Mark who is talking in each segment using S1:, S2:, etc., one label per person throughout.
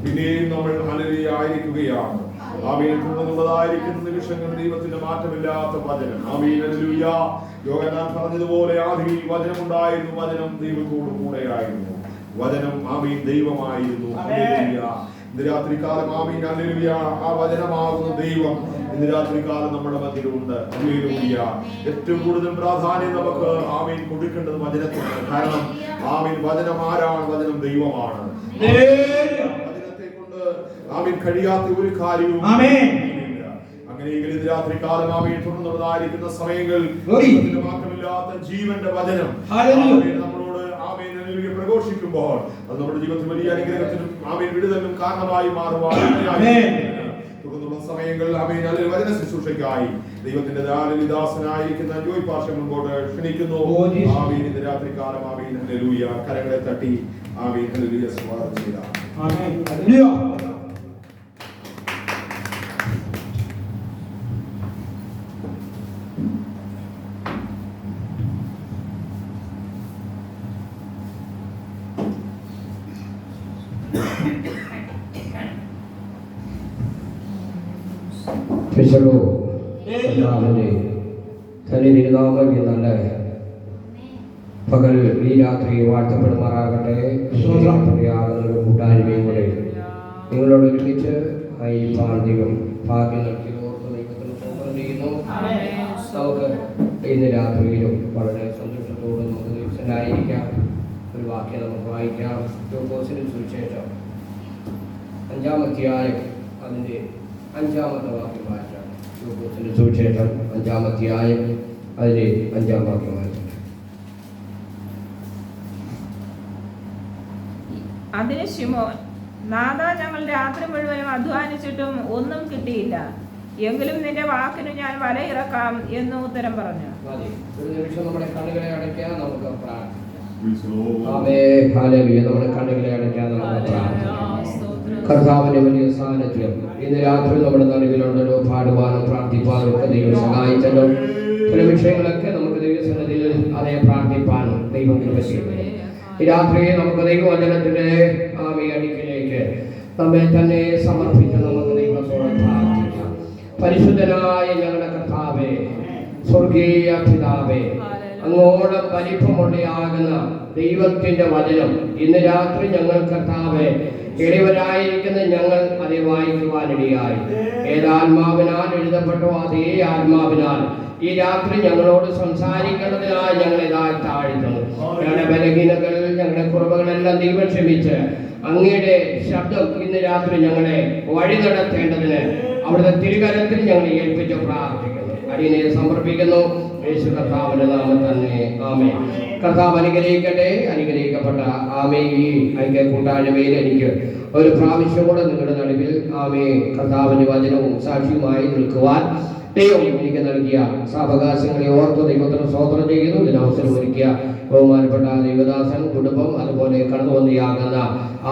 S1: പിന്നെയും നമ്മൾ ഹല്ലേലൂയായിരിക്കുകയാണ്. ആമേൻ. തുടർന്നുള്ളതായിരിക്കുന്ന നിമിഷങ്ങൾ ദൈവത്തിന്റെ മാറ്റമില്ലാത്ത വചനം. ആമേൻ. ഹല്ലേലൂയ. യോഹന്നാൻ പറഞ്ഞതുപോലെ ആദിയിൽ വചനമുണ്ടായിരുന്നു, വചനം ദൈവത്തോടു കൂടെയായിരുന്നു, വചനം ആമേൻ ദൈവമായിരുന്നു. ഹല്ലേലൂയ. ഇന്ന് രാത്രികാലം ആമേൻ ഹല്ലേലൂയ ആ വചനമാകുന്ന ദൈവം ഇന്ന് രാത്രികാലം നമ്മുടെ മധ്യത്തിലുണ്ട്. ഹല്ലേലൂയ. ഏറ്റവും കൂടുതൽ പ്രാധാന്യം നമുക്ക് ആമേൻ കൊടുക്കേണ്ടത് വചനത്തിന്. കാരണം ആമേൻ വചനം ആരാണ്? വചനം ദൈവമാണ്. വചനത്തെ കൊണ്ട് ആമേൻ കഴിയാത്ത ഒരു കാര്യവും അങ്ങനെയെങ്കിൽ ഇന്ന് രാത്രികാലം ആമേൻ തുടർന്നുള്ളതായിരിക്കുന്ന സമയങ്ങൾ മാറ്റമില്ലാത്ത ജീവന്റെ വചനം നമ്മളോട് ആമേൻ പ്രഘോഷിക്കുമ്പോൾ അത് നമ്മുടെ ജീവിതത്തിൽ വലിയ അനുഗ്രഹത്തിനും ആമേൻ വിടുതലിനും കാരണമായി മാറുവാൻ തുടർന്നുള്ള സമയങ്ങളിൽ ആമേൻ വചന ശുശ്രൂഷയ്ക്കായി ദൈവത്തിന്റെ ദാസനായിരിക്കുന്ന ജോയ് പാഷ മുൻപോട്ട് ക്ഷണിക്കുന്നു. ആമേൻ. ഇന്ന് രാത്രികാലം ആമേൻ ഹല്ലേലൂയ കരങ്ങളെ തട്ടി ആമേൻ ഹല്ലേലൂയ സ്വാഗതം ചെയ്യാം. ആമേൻ. ഹല്ലേലൂയ.
S2: നല്ല പകൽ ഈ രാത്രി വാഴ്ത്തപ്പെടുമാറാകട്ടെ. കൂട്ടായ്മയും കൂടെ നിങ്ങളോട് ഒരുമിച്ച് ഈ പാർഥികം ഭാഗ്യം നൽകി ഓർത്ത് ദൈവത്തിന് സ്തോത്രം ചെയ്യുന്നു. നമുക്ക് ഇന്ന് രാത്രിയിലും വളരെ സന്തോഷത്തോടെ നമുക്ക് ദിവസനായിരിക്കാം. ഒരു വാക്യം നമുക്ക് വായിക്കാം. ലൂക്കോസിന്റെ സുവിശേഷം 5-ാം അധ്യായം അതിൻ്റെ 5-ാമത്തെ വാക്യം വായിക്കാം. ലൂക്കോസിന്റെ സുവിശേഷം 5-ാം അധ്യായം അതിലെ 5-ാം വാക്യം വായിക്കാം.
S3: അതിന് ശിമോൻ, നാഥാ, ഞങ്ങൾ രാത്രി മുഴുവനും അധ്വാനിച്ചിട്ടും ഒന്നും കിട്ടിയില്ല, എങ്കിലും നിന്റെ വാക്കിന് ഞാൻ വല ഇറക്കാം എന്ന് ഉത്തരം പറഞ്ഞു.
S2: ഒരു നിമിഷം നമ്മുടെ കണ്ണുകളെ അടയ്ക്കാം, നമുക്ക് പ്രാർത്ഥിക്കാം. നമ്മുടെ കണ്ണുകളെ അടയ്ക്കാം, നമുക്ക് പ്രാർത്ഥിക്കാം. കർത്താവിന്റെ വലിയ സാന്നിധ്യം ഇന്ന് രാത്രി നമ്മുടെ നടുവിലുണ്ടല്ലോ. പാടുവാനും പ്രാർത്ഥിപ്പാനും ഒക്കെ ദൈവം സഹായിച്ചല്ലോ. ചില വിഷയങ്ങളൊക്കെ നമുക്ക് ദൈവസന്നിധിയിൽ അതേ പ്രാർത്ഥിപ്പാനും ദൈവം കൃപ. ഈ രാത്രിയെ നമുക്ക് ദൈവവചനത്തിന്റെ അടുക്കിലേക്ക് നമ്മെ തന്നെ സമർപ്പിച്ച് നമുക്ക് ദൈവത്തോട് പ്രാർത്ഥിക്കാം. പരിശുദ്ധനായ ഞങ്ങളുടെ കർത്താവേ, സ്വർഗീയ പിതാവേ, അങ്ങോളം വലിപ്പമുള്ളയാകുന്ന ദൈവത്തിന്റെ വചനം ഇന്ന് രാത്രി ഞങ്ങൾ കർത്താവേ എളിവരായിരിക്കുന്ന ഞങ്ങൾ അത് വായിക്കുവാനിടയായി. ഏതാത്മാവിനാൽ എഴുതപ്പെട്ടോ അതേ ആത്മാവിനാൽ ഈ രാത്രി ഞങ്ങളോട് സംസാരിക്കുന്നതിനായി ഞങ്ങൾ ഇതാ താഴ്ത്തുന്നു. ഞങ്ങളുടെ ബലഹീനതകൾ, ഞങ്ങളുടെ കുറവുകളെല്ലാം ദൈവം ക്ഷമിച്ച് അങ്ങയുടെ ശബ്ദം ഇന്ന് രാത്രി ഞങ്ങളെ വഴി നടത്തേണ്ടതിന് അവിടുത്തെ തിരുകരത്തിൽ ഞങ്ങൾ ഏൽപ്പിച്ച് പ്രാർത്ഥിക്കുന്നു. അടിയനെ സമർപ്പിക്കുന്നു യേശു കർത്താവിന്റെ നാമം തന്നെ. ആമേൻ. കർത്താവ് അനുഗ്രഹിക്കട്ടെ. അനുഗ്രഹിക്കപ്പെട്ട ആമേ ഈ ഐക്യ കൂട്ടായ്മയിൽ എനിക്ക് ഒരു പ്രാവശ്യം കൂടെ നിങ്ങളുടെ നടുവിൽ ആമേ കർത്താവിന്റെ വചനവും സാക്ഷിയുമായി നിൽക്കുവാൻ ദൈവം എനിക്ക് നൽകിയ സാവകാശങ്ങളെ ഓർത്ത് ദൈവത്തിന് സ്തോത്രം ചെയ്യുന്നു. ഇതിനവസരം ഒരുക്കിയ ബഹുമാനപ്പെട്ട ദൈവദാസൻ, കുടുംബം, അതുപോലെ കടന്നു വന്നിയാകുന്ന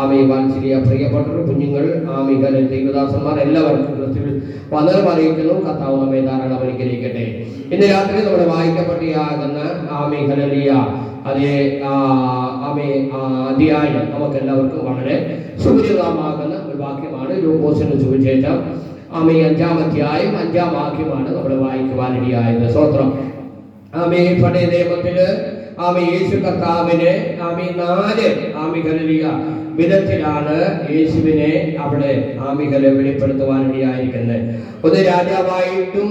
S2: ആമേ വാത്സല്യ പ്രിയപ്പെട്ടവർ, കുഞ്ഞുങ്ങൾ, ആമികൾ, ദൈവദാസന്മാർ എല്ലാവർക്കും ക്രിസ്തുവിൽ വന്ദനം അറിയിക്കുന്നു. കർത്താവ് നമ്മെ ധാരാളം അനുഗ്രഹിക്കട്ടെ. ഇന്ന് രാത്രി നമ്മുടെ വായിക്കപ്പെട്ടിയാകുന്ന ആമേ ഹല്ലേലൂയ അതേ അധ്യായം നമുക്ക് എല്ലാവർക്കും വളരെ സുപരിചിതമാകുന്ന ഒരു വാക്യമാണ്. ലൂക്കോസിന്റെ സുവിശേഷം 5-ാം അധ്യായം 5-ാം വാക്യമാണ് നമ്മൾ വായിക്കുവാനിടയായത്. സ്തോത്രം. പഴയ നിയമത്തില് യേശു കർത്താവിനെ 4 വിധത്തിലാണ് യേശുവിനെ അവിടെ വെളിപ്പെടുത്തുവാനിടയായിരിക്കുന്നത്. ഒന്ന് രാജാവായിട്ടും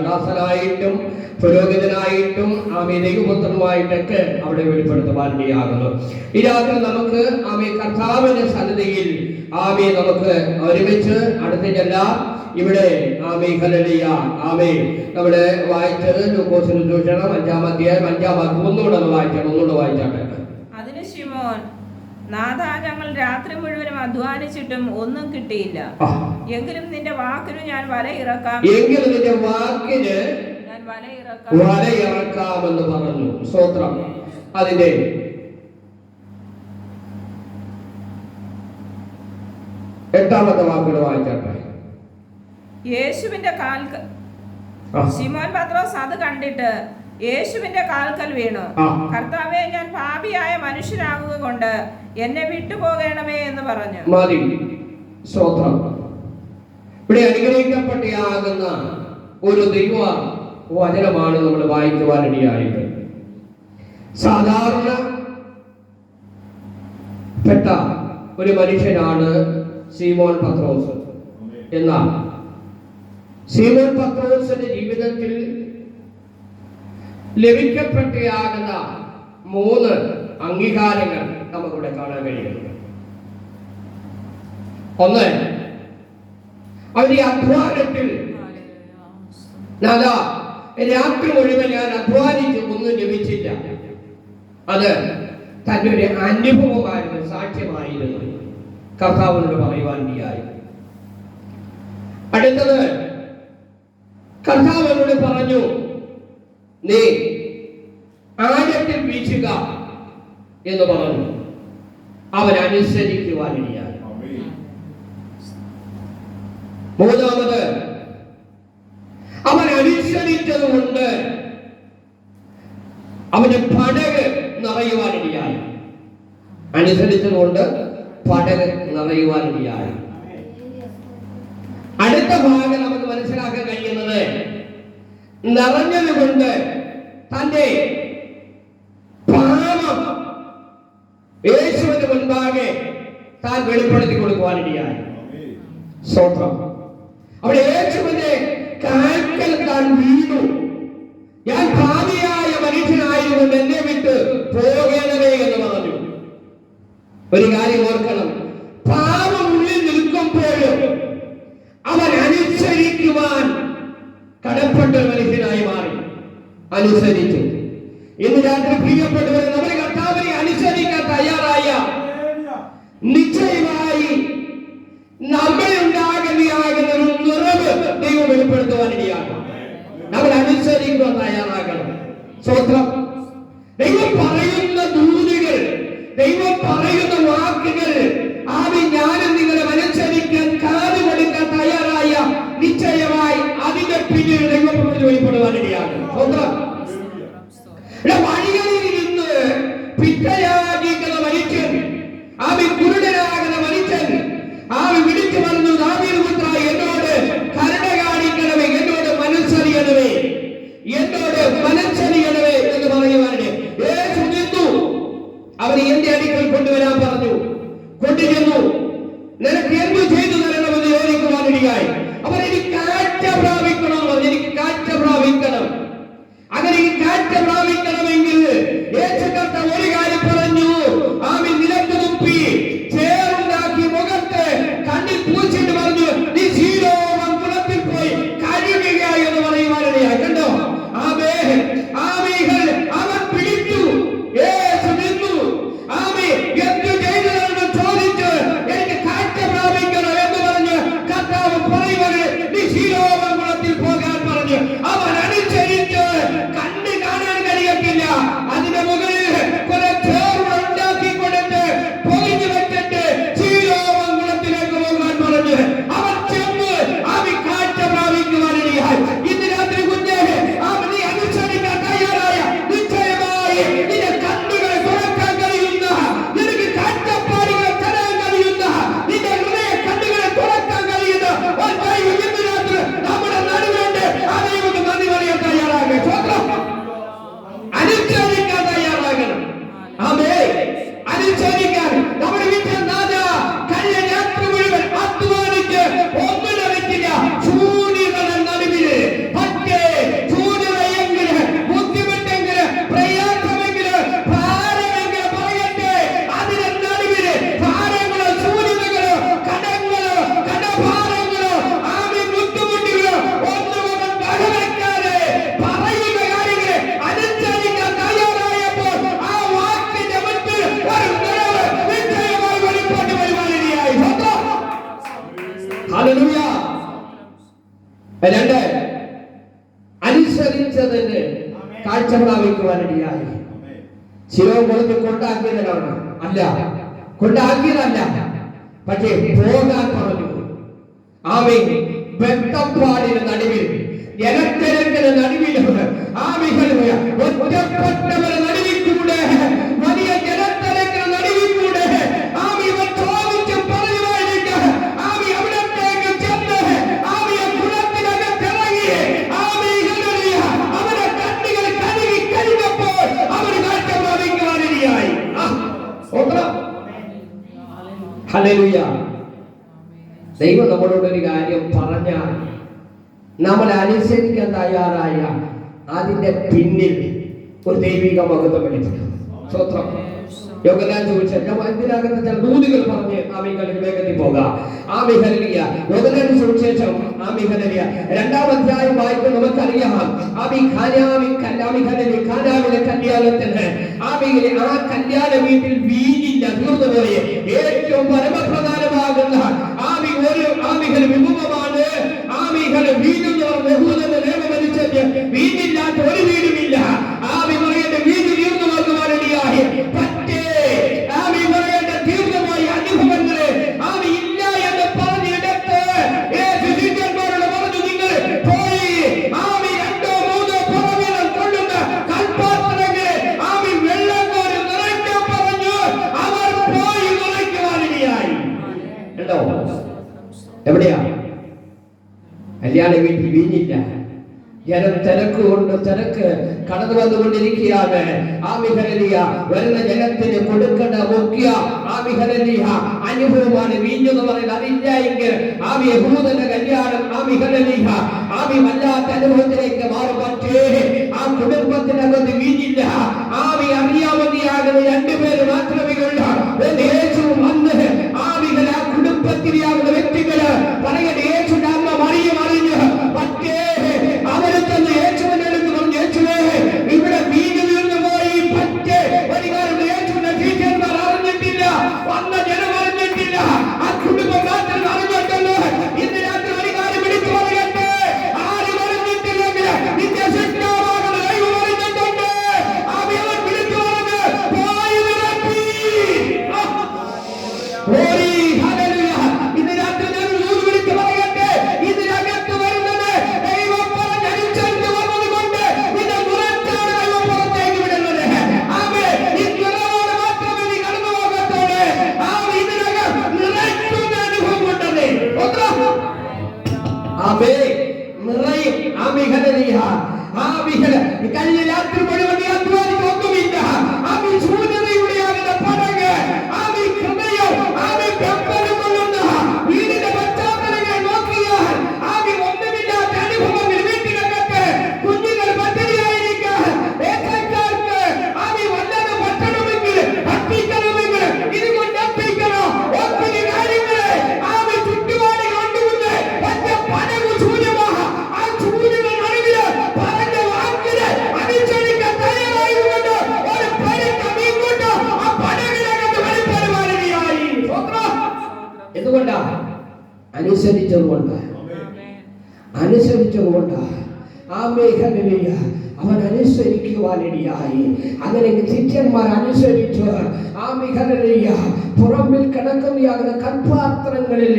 S2: ദാസനായിട്ടും പുരോഹിതനായിട്ടും ദൈവപുത്രനുമായിട്ടൊക്കെ അവിടെ വെളിപ്പെടുത്തുവാനിടയാകുന്നു. ഈ രാത്രി നമുക്ക് കർത്താവിന്റെ സന്നിധിയിൽ നമുക്ക് ഒരുമിച്ച് അടുത്തേക്കെല്ലാം ഇവിടെ നമ്മുടെ വായിച്ചത് ലൂക്കോസിന്റെ സുവിശേഷം 5-ാം അധ്യായം 5-ാം വാക്യം ഒന്നുകൂടെ വായിച്ചാട്ടെ.
S3: അതിന് ശിമോൻ, നാഥാ, ഞങ്ങൾ രാത്രി മുഴുവനും അധ്വാനിച്ചിട്ടും ഒന്നും കിട്ടിയില്ല, എങ്കിലും നിന്റെ വാക്കിന് ഞാൻ വല ഇറക്കാം
S2: എന്ന് പറഞ്ഞു. സ്തോത്രം. അതിന്റെ 8-ാമത്തെ വാക്കുകൾ വായിച്ചാട്ടെ.
S3: യേശുവിന്റെ കാൽക്കൽ ശിമോൻ പത്രോസ് അത് കണ്ടിട്ട് യേശുവിന്റെ കാൽക്കൽ വീണു, കർത്താവേ, ഞാൻ പാപിയായ മനുഷ്യനാകുക കൊണ്ട് എന്നെ വിട്ടുപോകണമേ എന്ന് പറഞ്ഞു.
S2: മതി. സ്തോത്രം. ഇവിടെ അനുഗ്രഹിക്കപ്പെട്ടയാകുന്ന ഒരു ദൈവ വചനമാണ് നമ്മൾ വായിക്കുവാനിടയായത്. സാധാരണ പെട്ട ഒരു മനുഷ്യനാണ് ശീമോൻ പത്രോസ്. എന്നാൽ ശീമോൻ പത്രോസിന്റെ ജീവിതത്തിൽ ലഭിക്കപ്പെട്ടയാകുന്ന 3 അംഗീകാരങ്ങൾ നമുക്കിവിടെ കാണാൻ കഴിയുന്നു. ഒന്ന്, അവന്റെ അധ്വാനത്തിൽ രാത്രി മുഴുവൻ ഞാൻ അധ്വാനിച്ച് ഒന്നും ലഭിച്ചില്ല. അത് തന്റെ ഒരു അനുഭവമായിരുന്നു, സാക്ഷ്യമായിരുന്നു, കർത്താവിനോട് പറയുവാനിടയായി. അടുത്തത്, കർത്താവിനോട് പറഞ്ഞു, നീ ആഴത്തിൽ വീശുക എന്ന് പറഞ്ഞു. അവൻ അനുസരിക്കുവാനിടയായി. മൂന്നാമത്, അവൻ അനുസരിച്ചത് കൊണ്ട് അവന്റെ പടക് നിറയുവാനിടയായി. അനുസരിച്ചത് കൊണ്ട് പടക് നിറയുവാനിടയായി. അടുത്ത ഭാഗം നമുക്ക് മനസ്സിലാക്കാൻ കഴിയുന്നത്, നിറഞ്ഞത് കൊണ്ട് തന്റെ പാപം യേശുവിന് മുൻപാകെ താൻ വെളിപ്പെടുത്തി കൊടുക്കുവാനിടയായി. സ്തോത്രം. അവിടെ യേശുവിന്റെ കാൽക്കൽ താൻ വീണു. ഞാൻ പാപിയായ മനുഷ്യനായതുകൊണ്ട് എന്നെ വിട്ട് പോകേണ്ടതേ എന്ന് പറഞ്ഞു. ഒരു കാര്യം ഓർക്കണം, പാപം ഉള്ളിൽ നിൽക്കുമ്പോഴും അവൻ അനുസരിക്കുവാൻ കടപ്പെട്ട മനുഷ്യനായി മാറി. അനുസരിച്ചു. ഇന്ന് രാത്രി പ്രിയപ്പെട്ടവരെ, നമ്മുടെ കർത്താവിനെ അനുസരിക്കാൻ തയ്യാറായ നിശ്ചയമായി നമ്മളുണ്ടാകുന്ന ഒരു നിറവ് ദൈവം വെളിപ്പെടുത്തുവാനിടയാണ്. നമ്മൾ അനുസരിക്കുവാൻ തയ്യാറാകണം. സ്വത്രം. ദൈവം പറയുന്ന ദൂതുകൾ, ദൈവം പറയുന്ന വാക്കുകൾ, ഞാനും നിങ്ങളെ അനുസരിക്കാൻ കാതു കൊടുക്കാൻ തയ്യാറായ നിശ്ചയമായി അതിന്റെ പിന്നിൽ ദൈവം വെളിപ്പെടുവാനിടയാണ്. സ്വത്രം. വഴികളിൽ ഇരുന്ന് പിറ്റയാകുന്ന മനുഷ്യൻ, കുരുടനാകുന്ന മനുഷ്യൻ വിളിച്ചു പറഞ്ഞു, ദാവീദുപുത്രാ, എന്നോട് കരുണ കാണിക്കണമേ, എന്നോട് മനസ്സറിയണമേ, എന്നോട് മനസ്സറിയണമേ എന്ന് പറയുവാനിടെ യേശു നിന്നു. അവൻ എന്റെ അടുക്കൽ കൊണ്ടുവരാൻ പറഞ്ഞു. കൊണ്ടുചെന്നു. നിനക്ക് എന്തു ചെയ്തു തരണമെന്ന് ചോദിക്കുവാനിടയായി. അവൻ എനിക്ക് കാഴ്ച പ്രാപിക്കണം പറഞ്ഞു. എനിക്ക് കാഴ്ച പ്രാപിക്കണം. അങ്ങനെ ഈ കാഴ്ച പ്രാപിക്കണമെങ്കിൽ യേശു കർത്താവ് ഒരു കാര്യം പറഞ്ഞു. നിലത്ത് തുപ്പി ചേറുണ്ടാക്കി മുഖത്ത് കണ്ണിൽ പൂച്ചിട്ട് പറഞ്ഞു, നീ ശീലോമം കുളത്തിൽ പോയി കഴുകുക എന്ന് പറയുവാനിടയായി. കണ്ടോ? അവൻ പിടിച്ചു. യേശു നിന്നു. എന്തു ചെയ്തതെന്ന് ചോദിച്ച് എനിക്ക് കാഴ്ച പ്രാപിക്കണം എന്ന് പറഞ്ഞ് കർത്താവ് പറയുവാന് നീ ശീലോമം കുളത്തിൽ പോകാൻ പറഞ്ഞു. അവൻ അനുസരിച്ച് കണ്ണ് കാണാൻ കഴിയത്തില്ല. അതിന്റെ മുകളിൽ കുറെ ചേറുകൾ ഉണ്ടാക്കി കൊടുത്ത് പൊതിഞ്ഞു വെച്ചിട്ട് ശീലോമം കുളത്തിലേക്ക് പോകാൻ പറഞ്ഞു. അവൻ ചെന്ന് കാഴ്ച പ്രാപിക്കുവാനിടയായി. ഇന്ന് രാത്രി കുഞ്ഞേ, നീ അനുസരിക്കാൻ തയ്യാറായ നിശ്ചയമായി നിന്റെ കണ്ണുകളെ തുറക്കാൻ കഴിയുന്ന, നിനക്ക് കാഴ്ചപ്പാടുകളെ തരാൻ കഴിയുന്ന, നിന്റെ ഹൃദയ കണ്ണുകളെ തുറക്കാൻ കഴിയുന്ന ഒരു ദൈവം ഇന്ന് രാത്രി നമ്മുടെ നടുവേണ്ട. ആ ദൈവത്തിന് നന്ദി പറയാൻ തയ്യാറാകണം. അനുസരിക്കാൻ തയ്യാറാകണം. അനുസരിക്കാൻ. നമ്മുടെ വീട്ടിൽ കഴിഞ്ഞ രാത്രി മുഴുവൻ അധ്വാനിച്ച് ഒന്നും ലഭിച്ചില്ല. ചൂടുകളുടെ നടുവില് പക്ഷേ ചൂടുകളെങ്കിൽ, ബുദ്ധിമുട്ടെങ്കിൽ, പ്രയാസമെങ്കിൽ, ഭാരമെങ്കിൽ പറയട്ടെ, അതിന്റെ നടുവില് ഭാരങ്ങളോ ചൂടുകളോ കടങ്ങളോ കടഭാരങ്ങളോ ബുദ്ധിമുട്ടുകളോ ഒന്നും വകവെക്കാതെ പറയുന്ന കാര്യങ്ങളെ അനുസരിക്കാൻ തയ്യാറായപ്പോൾ ആ വാക്കിന്റെ മുൻപിൽ ഒരു നിറവ് നിശ്ചയമായി വെളിപ്പെട്ട് വരുവാനിടയായി. ഹല്ലേലൂയ. 2, അനുസരിച്ചതിന് കാഴ്ച പ്രാപിക്കുവാനിടയായി. ശിരോകുളത്തിൽ കൊണ്ടാക്കിയതിനാണ് അല്ല, കൊണ്ടാക്കിയതല്ല, പക്ഷേ പോകാൻ പറഞ്ഞു. വെട്ടപ്പാടിന് നടുവിൽ, ജനത്തിരക്കിന് നടുവിൽ, ഒറ്റപ്പെട്ടവരുടെ നടുവിൽ കൂടെ, വലിയ ജനത്തിരക്കിന് നടുവിൽ കൂടെ ചോദിച്ച് ഹല്ലേലൂയ. ദൈവം നമ്മളോടൊരു കാര്യം പറഞ്ഞാൽ നമ്മൾ അനുസരിക്കാൻ തയ്യാറായ അതിന്റെ പിന്നിൽ ഒരു ദൈവിക മഹത്വം വെളിപ്പെടും. സ്തോത്രം. യോഹന്നാൻ സുവിശേഷം ഇതിനകത്ത് ചില ദൂതുകൾ പറഞ്ഞ് ആമേൻ വേഗത്തിൽ പോകാം. Amen hallelujah. യോഹന്നാൻ സുവിശേഷം ആമേൻ ഹല്ലേലൂയ 2-ാം അധ്യായം വായിക്കുമ്പോൾ നമുക്കറിയാം ആമേൻ കാനാവിലെ കല്യാണത്തിന് ആമേൻ ആ കല്യാണ വീട്ടിൽ വീഞ്ഞില്ല, തീർന്നുപോയി. ഏറ്റവും പരമപ്രധാനമാകുന്ന ആമേൻ ഒരു ആമേൻ വിഭവമാണ് ആമേൻ വീഞ്ഞെന്ന് പറഞ്ഞ യഹൂദന്റെ നിയമമനുസരിച്ച് വീഞ്ഞില്ലാത്ത ഒരു വീടുമില്ല. ആമേൻ പറയേണ്ട വീഞ്ഞ് തീർന്നു പോകുവാനിടയായി പറ്റേ ആമേൻ പറയേണ്ട തീർന്നുപോയ അനുഭവങ്ങളെ ആമേൻ ഇല്ല എന്ന് പറഞ്ഞിടത്ത് ശിഷ്യന്മാരോട് പറഞ്ഞു, നിങ്ങൾ പോയി ആമേൻ 2-3 പുറവിലും കൊള്ളുന്ന കൽപ്പാത്രങ്ങളെ ആമേൻ വെള്ളം കോരി നിറയ്ക്കാൻ പറഞ്ഞു. അവർ പോയി നിറയ്ക്കുവാനിടയായി. ഉണ്ടോ? എവിടെയാ? കല്യാണ വീട്ടിൽ വീഞ്ഞില്ല. ജനം തിരക്ക് കടന്നു വന്നുകൊണ്ടിരിക്കുകയാണ്. ആമിഹരലിയ വരുന്ന ജനത്തിന് കൊടുക്കേണ്ട മുഖ്യ ആമിഹരലിയ അനുഭവമാണ് വീഞ്ഞെന്ന് പറയുന്നത്. അതില്ല എങ്കിൽ ആമി യഹൂദന്റെ കല്യാണം ആമിഹരലിയ ആമി വല്ലാത്ത അനുഭവത്തിലേക്ക് മാറും. പക്ഷേ ആ കുടുംബത്തിനകത്ത് വീഞ്ഞില്ല. ആമി അറിയാവുന്നയാകുന്ന 2 പേര് മാത്രമേ ഉള്ളൂ. യേശുവും വന്ന് ആമികൾ ആ കുടുംബത്തിലെയാകുന്ന വ്യക്തികള് പറയുന്നത് യേശുവിന്റെ അമ്മ മറിയം അറിഞ്ഞു. പക്ഷേ അവരെ തന്നെ യേശുവിന്റെ അടുത്ത് പറഞ്ഞു, യേശുവേ ഇവിടെ വീഞ്ഞ് തീർന്നു പോയി. പറ്റേ ഒരു കാര്യം യേശുവിന്റെ ടീച്ചർമാർ അറിഞ്ഞിട്ടില്ല, വന്ന ജനം അറിഞ്ഞിട്ടില്ല, ആ കുടുംബം മാത്രം അറിഞ്ഞിട്ടുള്ളൂ. ഇന്ന് രാത്രി ഒരു കാര്യം വിളിച്ചു പറയട്ടെ, ആരും അറിഞ്ഞിട്ടില്ലെങ്കിൽ നിത്യശിക്ഷാവാകുന്ന ദൈവം അറിഞ്ഞിട്ടുണ്ട്. അവൻ വിളിച്ചു പറഞ്ഞ് പോയി നിരത്തി. ഇന്ന് രാത്രി ഞാൻ വിളിച്ചു പറയട്ടെ, ഇതിനകത്ത് വരുന്നത് ദൈവം പറഞ്ഞനുസരിച്ച് വന്നതുകൊണ്ട് ഇത് മുറച്ചാണ് ദൈവം പുറത്തേക്ക് വിടുന്നത്. ആമേൻ. ഈ നിറവോട് മാത്രമേ നീ കടന്നു പോകത്തുള്ളൂ. ഇതിനകം നിറയ്ക്കുന്ന അനുഭവം ഉണ്ടത്. ആമേൻ. നിറയും. ആമേൻ. ഹല്ലേലൂയ. ആമേൻ. കഴിഞ്ഞ രാത്രി മുഴുവൻ അധ്വാനിക്കൊന്നുമില്ല. ആമേൻ. ശൂന്യതയുടെയാകുന്ന പടങ്ങ് ആമേൻ ഹൃദയം ആമേൻ വെമ്പലും കൊള്ളുന്ന വീടിന്റെ പശ്ചാത്തലങ്ങൾ നോക്കിയാൽ ആമേൻ ഒന്നുമില്ലാത്ത അനുഭവങ്ങൾ. വീട്ടിനകത്ത് കുഞ്ഞുങ്ങൾ പദ്ധതിയായിരിക്കാൻ ഏക്കാർക്ക് ആമേൻ വല്ലതും പറ്റണമെങ്കിൽ ഭക്തിക്കണമെങ്കിൽ ഇതുകൊണ്ട് അർപ്പിക്കണോ ഒത്തിരി കാര്യങ്ങളെ ആമേൻ ചുറ്റുപാടുകൾ കൊണ്ടുകൊണ്ട് ഒറ്റ പടവ് ശൂന്യമാ. ആ ശൂന്യത നടുവില് പറഞ്ഞ വാക്കിന് അനുസരിക്കാൻ തയ്യാറായതുകൊണ്ട് ഒരു പരിക്രമം കൊണ്ട് ആ പടകിനകത്ത് വെളിപ്പെടുവാനിടയായി. എന്തുകൊണ്ടാ? അനുസരിച്ചതുകൊണ്ട്. ആമേൻ. ഹല്ലേലൂയ. അവൻ അനുസരിക്കുവാനിടയായി. അങ്ങനെ ശിഷ്യന്മാർ അനുസരിച്ചു. ആമേൻ. ഹല്ലേലൂയ. പുറമ്പിൽ കിടക്കുന്നയാകുന്ന കൽപ്പാത്രങ്ങളിൽ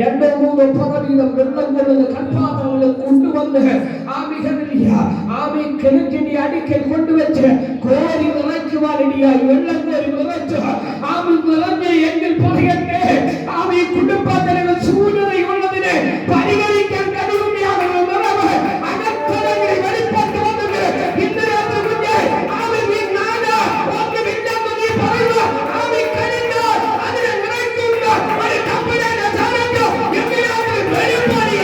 S2: 2-3 പുറവീതം വെള്ളം കൊള്ളുന്ന കൽപ്പാത്രങ്ങൾ കൊണ്ടുവന്ന് ആമേൻ. ഹല്ലേലൂയ. ആമേൻ കിണറ്റിന്റെ അടുക്കൽ കൊണ്ടുവച്ച് കോരി നിറയ്ക്കുവാനിടയായി. വെള്ളം കോരി നിറച്ചു. ആമേൻ നിറഞ്ഞ എങ്കിൽ പറയട്ടെ ആമേൻ കുടുംബത്തിലെ ശൂന്യതയുള്ളതിനെ പരിഹരിക്കാൻ കഴിവുകയാകുന്ന നിറവ് അകത്തളങ്ങളിൽ വെളിപ്പെട്ട് വന്നത്. ഇന്ന് രാത്രി കുഞ്ഞെ ആമേൻ ഈ നാട് ഒന്നുമില്ലെന്ന് നീ പറയുക. ആമേൻ കഴിഞ്ഞാൽ അതിനെ നിറയ്ക്കുന്ന ഒരു കപ്പലിന്റെ സ്ഥാനത്ത് ഇന്ന് രാത്രി വെളിപ്പെടുക.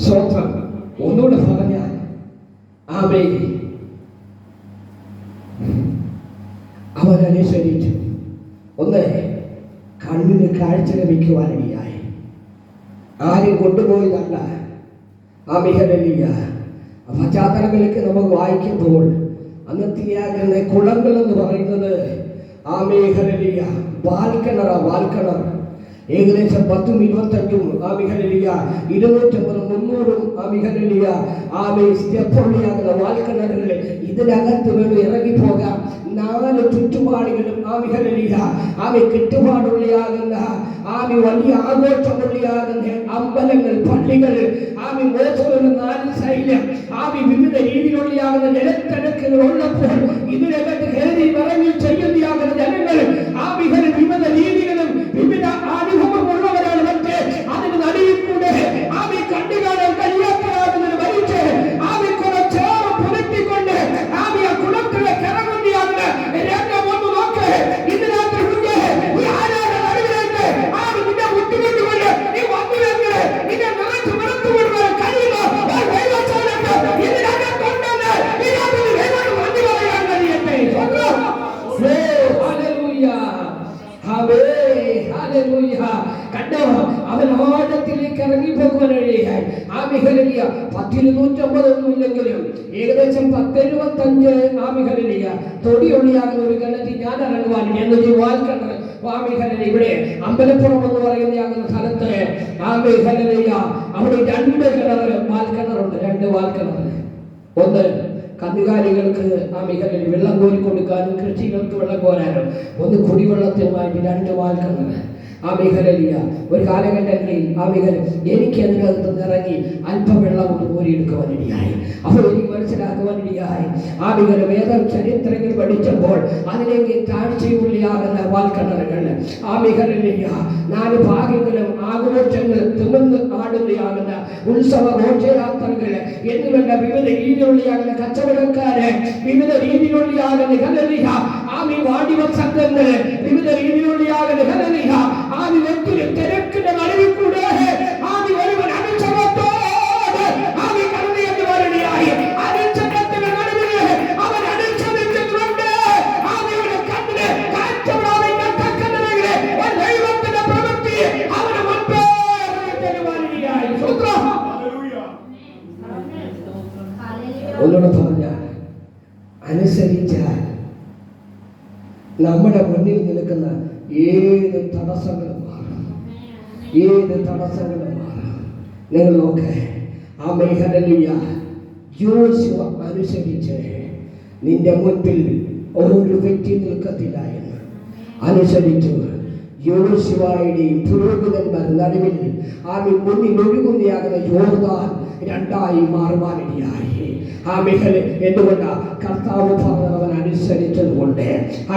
S2: സ്വന്തം ഒന്നുകൂടെ പറഞ്ഞാൽ ആമേൻ. അവൻ അനുസരിച്ചു. ഒന്ന്, കണ്ണിന് കാഴ്ച ലഭിക്കുവാനിടയായി. ആരും കൊണ്ടുപോയതല്ല. ആമേൻ. ഹല്ലേലൂയ. പശ്ചാത്തലങ്ങളിലേക്ക് നമുക്ക് വായിക്കുമ്പോൾ അന്നത്തെയാകുന്ന കുളങ്ങൾ എന്ന് പറയുന്നത് ആമേൻ. ഹല്ലേലൂയ വാൽക്കിണർ ഏകദേശം 10ഉം 25ഉം ആമേൻ. ഹല്ലേലൂയ 250 300ഉം ആമേൻ. ഹല്ലേലൂയ ആമേൻ സ്റ്റെപ്പുള്ളിയാകുന്ന വാൽക്കിണറുകൾ. ഇതിനകത്ത് വേണം ഇറങ്ങിപ്പോകാം. 4 ചുറ്റുപാടുകളും ആമേൻ. ഹല്ലേലൂയ ആമേൻ കെട്ടുപാടുള്ളയാകുന്ന ആമേൻ വലിയ ആഘോഷമുള്ളയാകുന്ന അമ്പലങ്ങൾ, പള്ളികൾ ആമേൻ മോശമുള്ള 4 സൈലം ആമേൻ വിവിധ രീതിയിലുള്ളയാകുന്ന ജനത്തിരക്കുകൾ ഉള്ളപ്പോൾ ഇതിനകത്ത് കയറി ഇറങ്ങി ചെയ്യുന്നയാകുന്ന ജനങ്ങൾ ആമേൻ വിവിധ രീതികളും വിവിധ അനുഭവമുള്ളവരാണ്. പക്ഷേ അതിന് നടുവിൽ കൂടെ ആമേൻ കണ്ടുകാണാൻ കഴിയാത്തതാകുന്ന മരിച്ച് ആമേൻ കുറച്ചേറെ 10-250 ഇല്ലെങ്കിലും ഏകദേശം 10-75 ആമിഹലിയ തൊടിയൊള്ളിയാകുന്ന ഒരു കിണറ്റിൽ ഞാൻ ഇറങ്ങുവാനില്ല എന്നൊരു വാൽക്കിണർ ആമിഹലിയ ഇവിടെ അമ്പലപ്പുറം എന്ന് പറയുന്ന സ്ഥലത്ത് ആമിഹലിയ അവിടെ 2 വാൽക്കിണറുണ്ട്. 2 വാൽക്കിണർ. ഒന്ന് കന്നുകാലികൾക്ക് ആമിഹലിൽ വെള്ളം കോരി കൊടുക്കാനും കൃഷികൾക്ക് വെള്ളം കോരാനും, ഒന്ന് കുടിവെള്ളത്തിനുമായിട്ട് 2 വാൽക്കിണർ ആമിഹലിയ. ഒരു കാലഘട്ടങ്ങളിൽ ആമിഹൽ എനിക്ക് അതിനകത്ത് ഇറങ്ങി അല്പം വെള്ളം കൊണ്ട് കോരിയെടുക്കുവാനിടയായി. അപ്പോൾ എനിക്ക് മനസ്സിലാക്കുവാനിടയായി ആമിഹൽ വേദ ചരിത്രങ്ങൾ പഠിച്ചപ്പോൾ അതിലേക്ക് താഴ്ചയുള്ളിയാകുന്ന വാൽക്കിണറുകൾ ആമിഹലിയ 4 ഭാഗങ്ങളും ആഘോഷങ്ങൾ തിമിർന്ന് ആടുന്നയാകുന്ന ഉത്സവ ഘോഷയാത്രകൾ എന്നുവേണ്ട വിവിധ രീതിയിലുള്ളിയാകുന്ന കച്ചവടക്കാര്, വിവിധ രീതിയിലുള്ളിയാകുന്ന ഹല്ലേലൂയ ആമി വാണിഭ സംഘങ്ങൾ, വിവിധ രീതിയിലുള്ളിയാകുന്ന ഹല്ലേലൂയ ആമി വ്യക്തിയുടെ തിരക്കിന്റെ നടുവിൽ കൂടെ ആമി ഒരുവൻ അനുസരണത്തോടെ ആമി കടന്നു വരികയായി. അനുസരണത്തിന്റെ നടുവിൽ അവൻ അനുസരിച്ചിട്ടുണ്ട്. ആമിയുടെ കണ്ണിന് കാഴ്ചപ്രാപിക്കാൻ തക്കതിനെങ്കില് ദൈവത്തിന്റെ പ്രവൃത്തി അവന് മുൻപേ വരികയായി. ഒന്നുകൂടെ പറഞ്ഞാൽ അനുസരിച്ചാൽ നമ്മുടെ മുന്നിൽ നിൽക്കുന്ന ഏത് തടസ്സങ്ങളും മാറും. ഏത് തടസ്സങ്ങളും മാറും. നിങ്ങൾ നോക്ക്, ആ മേഖലയിയ യോശുവ അനുസരിച്ച് നിന്റെ മുൻപിൽ ഒരു വ്യക്തി നിൽക്കത്തില്ല എന്ന് അനുസരിച്ചു യോശുവയുടെയും പുരോഹിതന്മാർ നടുവിൽ ആമി മുന്നിൽ ഒഴുകുന്നയാകുന്ന യോർദാൻ 2 മാറുവാനിടയായി. ആ മേഖല എന്തുകൊണ്ടാ? കർത്താവ് പറഞ്ഞവൻ അനുസരിച്ചതുകൊണ്ട് ആ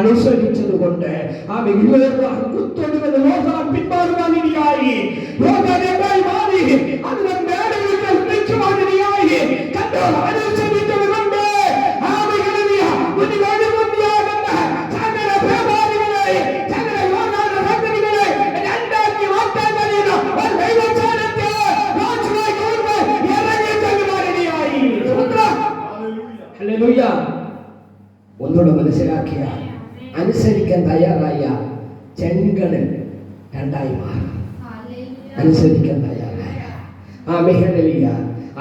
S2: കുത്തൊടുക്കുന്ന യോർദാൻ പിന്മാറുവാനിടയായി. യോർദാൻ എന്തായി മാറി? അതിനെ മേടവിളികൾ വിളിക്കുവാനിടയായി. കണ്ടോ? അനുസരിച്ചതുകൊണ്ട് ആ മേഖലയിയ മുന്നിൽ ഒഴുകുന്നയാകുന്ന സകല വ്യാപാരികളെ, സകല യോർദാൻ സംഗതികളെ 2 മാറ്റാൻ കഴിയുന്ന ഒരു ദൈവജനത്തെ ഹല്ലേലൂയ. ഒന്നുകൂടെ മനസ്സിലാക്കിയ അനുസരിക്കാൻ തയ്യാറായ ചെങ്കടൽ 2 മാറും. അനുസരിക്കാൻ തയ്യാറായ ആമിഹല്ലേലൂയ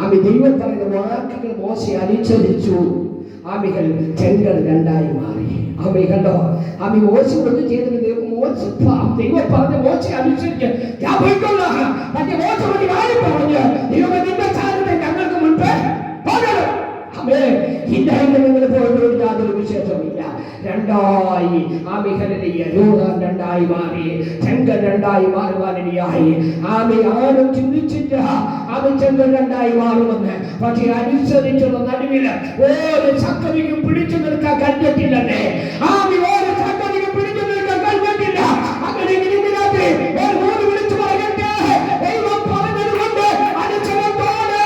S2: ആമി ദൈവം പറയുന്ന വാക്കുകൾ മോശെ അനുസരിച്ചു. ആമികൾ ചെങ്കടൽ 2 മാറി. ആമി കണ്ടോ? ആമി മോശ ഒന്നും ചെയ്തിട്ട് ദൈവം പറഞ്ഞ മോശ അനുസരിച്ച് ഞാൻ പോയിക്കൊള്ളാം. മറ്റേ മോശ ഒരു കാര്യം പറഞ്ഞു, ദൈവം നിന്റെ സ്ഥാനത്തെ ഞങ്ങൾക്ക് മുൻപേ പോകണം. നിങ്ങൾ പോയിട്ട് യാതൊരു വിശേഷമില്ല. 2 ആമിഹല്ലേലൂയ യോർദാൻ 2 മാറി. ചെങ്കൽ 2 മാറുവാനിടയായി. ആമി ആരും ചിന്തിച്ചില്ല ആമി ചെങ്കൽ 2 മാറുമെന്ന്. പക്ഷെ അനുസരിച്ചുള്ള നടുവിൽ ഒരു സംഗതിക്കും പിടിച്ചു നിൽക്കാൻ കഴിഞ്ഞിട്ടില്ലേ? ആമി ഒരു സംഗതിക്കും പിടിച്ചു നിൽക്കാൻ കഴിഞ്ഞിട്ടില്ല. അങ്ങനെ വിളിച്ചു പറയട്ടെ, ദൈവം പറഞ്ഞതുകൊണ്ട് അനുസരണത്തോടെ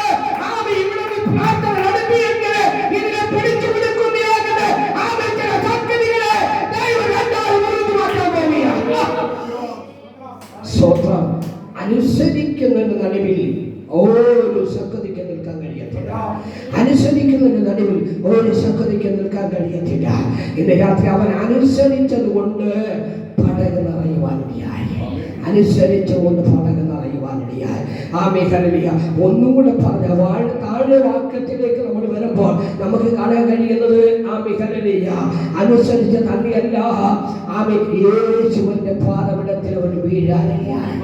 S2: ആമി ഇവിടെ പ്രാർത്ഥന നടത്തിയെങ്കിൽ ഇതിനെ പിടിച്ചു പിടിക്കുന്നയാകുന്ന ആമി ചില സംഗതികളെ ദൈവം 2 മുറിച്ചു മാറ്റാൻ പോവുകയാണ്. സ്വന്തം അനുസരിക്കുന്നതിന്റെ നടുവിൽ ഒരു സംഗതിക്ക് നിൽക്കാൻ കഴിയത്തില്ല. അനുസരിക്കുന്നതിന്റെ നടുവിൽ ഒരു സംഗതിക്ക് നിൽക്കാൻ കഴിയത്തില്ല. ഇന്ന് രാത്രി അവൻ അനുസരിച്ചതുകൊണ്ട് പടക് നിറയുവാനിടയായി. അനുസരിച്ചുകൊണ്ട് പടക് നിറയുവാനിടയായി. ആ മേഖലയില ഒന്നുകൂടെ പറഞ്ഞ താഴെ വാക്യത്തിലേക്ക് നമ്മൾ വരുമ്പോൾ നമുക്ക് കാണാൻ കഴിയുന്നത് ആ മേഖലയില അനുസരിച്ച് തന്നെയല്ല ആമേ യേശുവിന്റെ പാദപീഠത്തിൽ അവൻ വീഴാനിടയായി.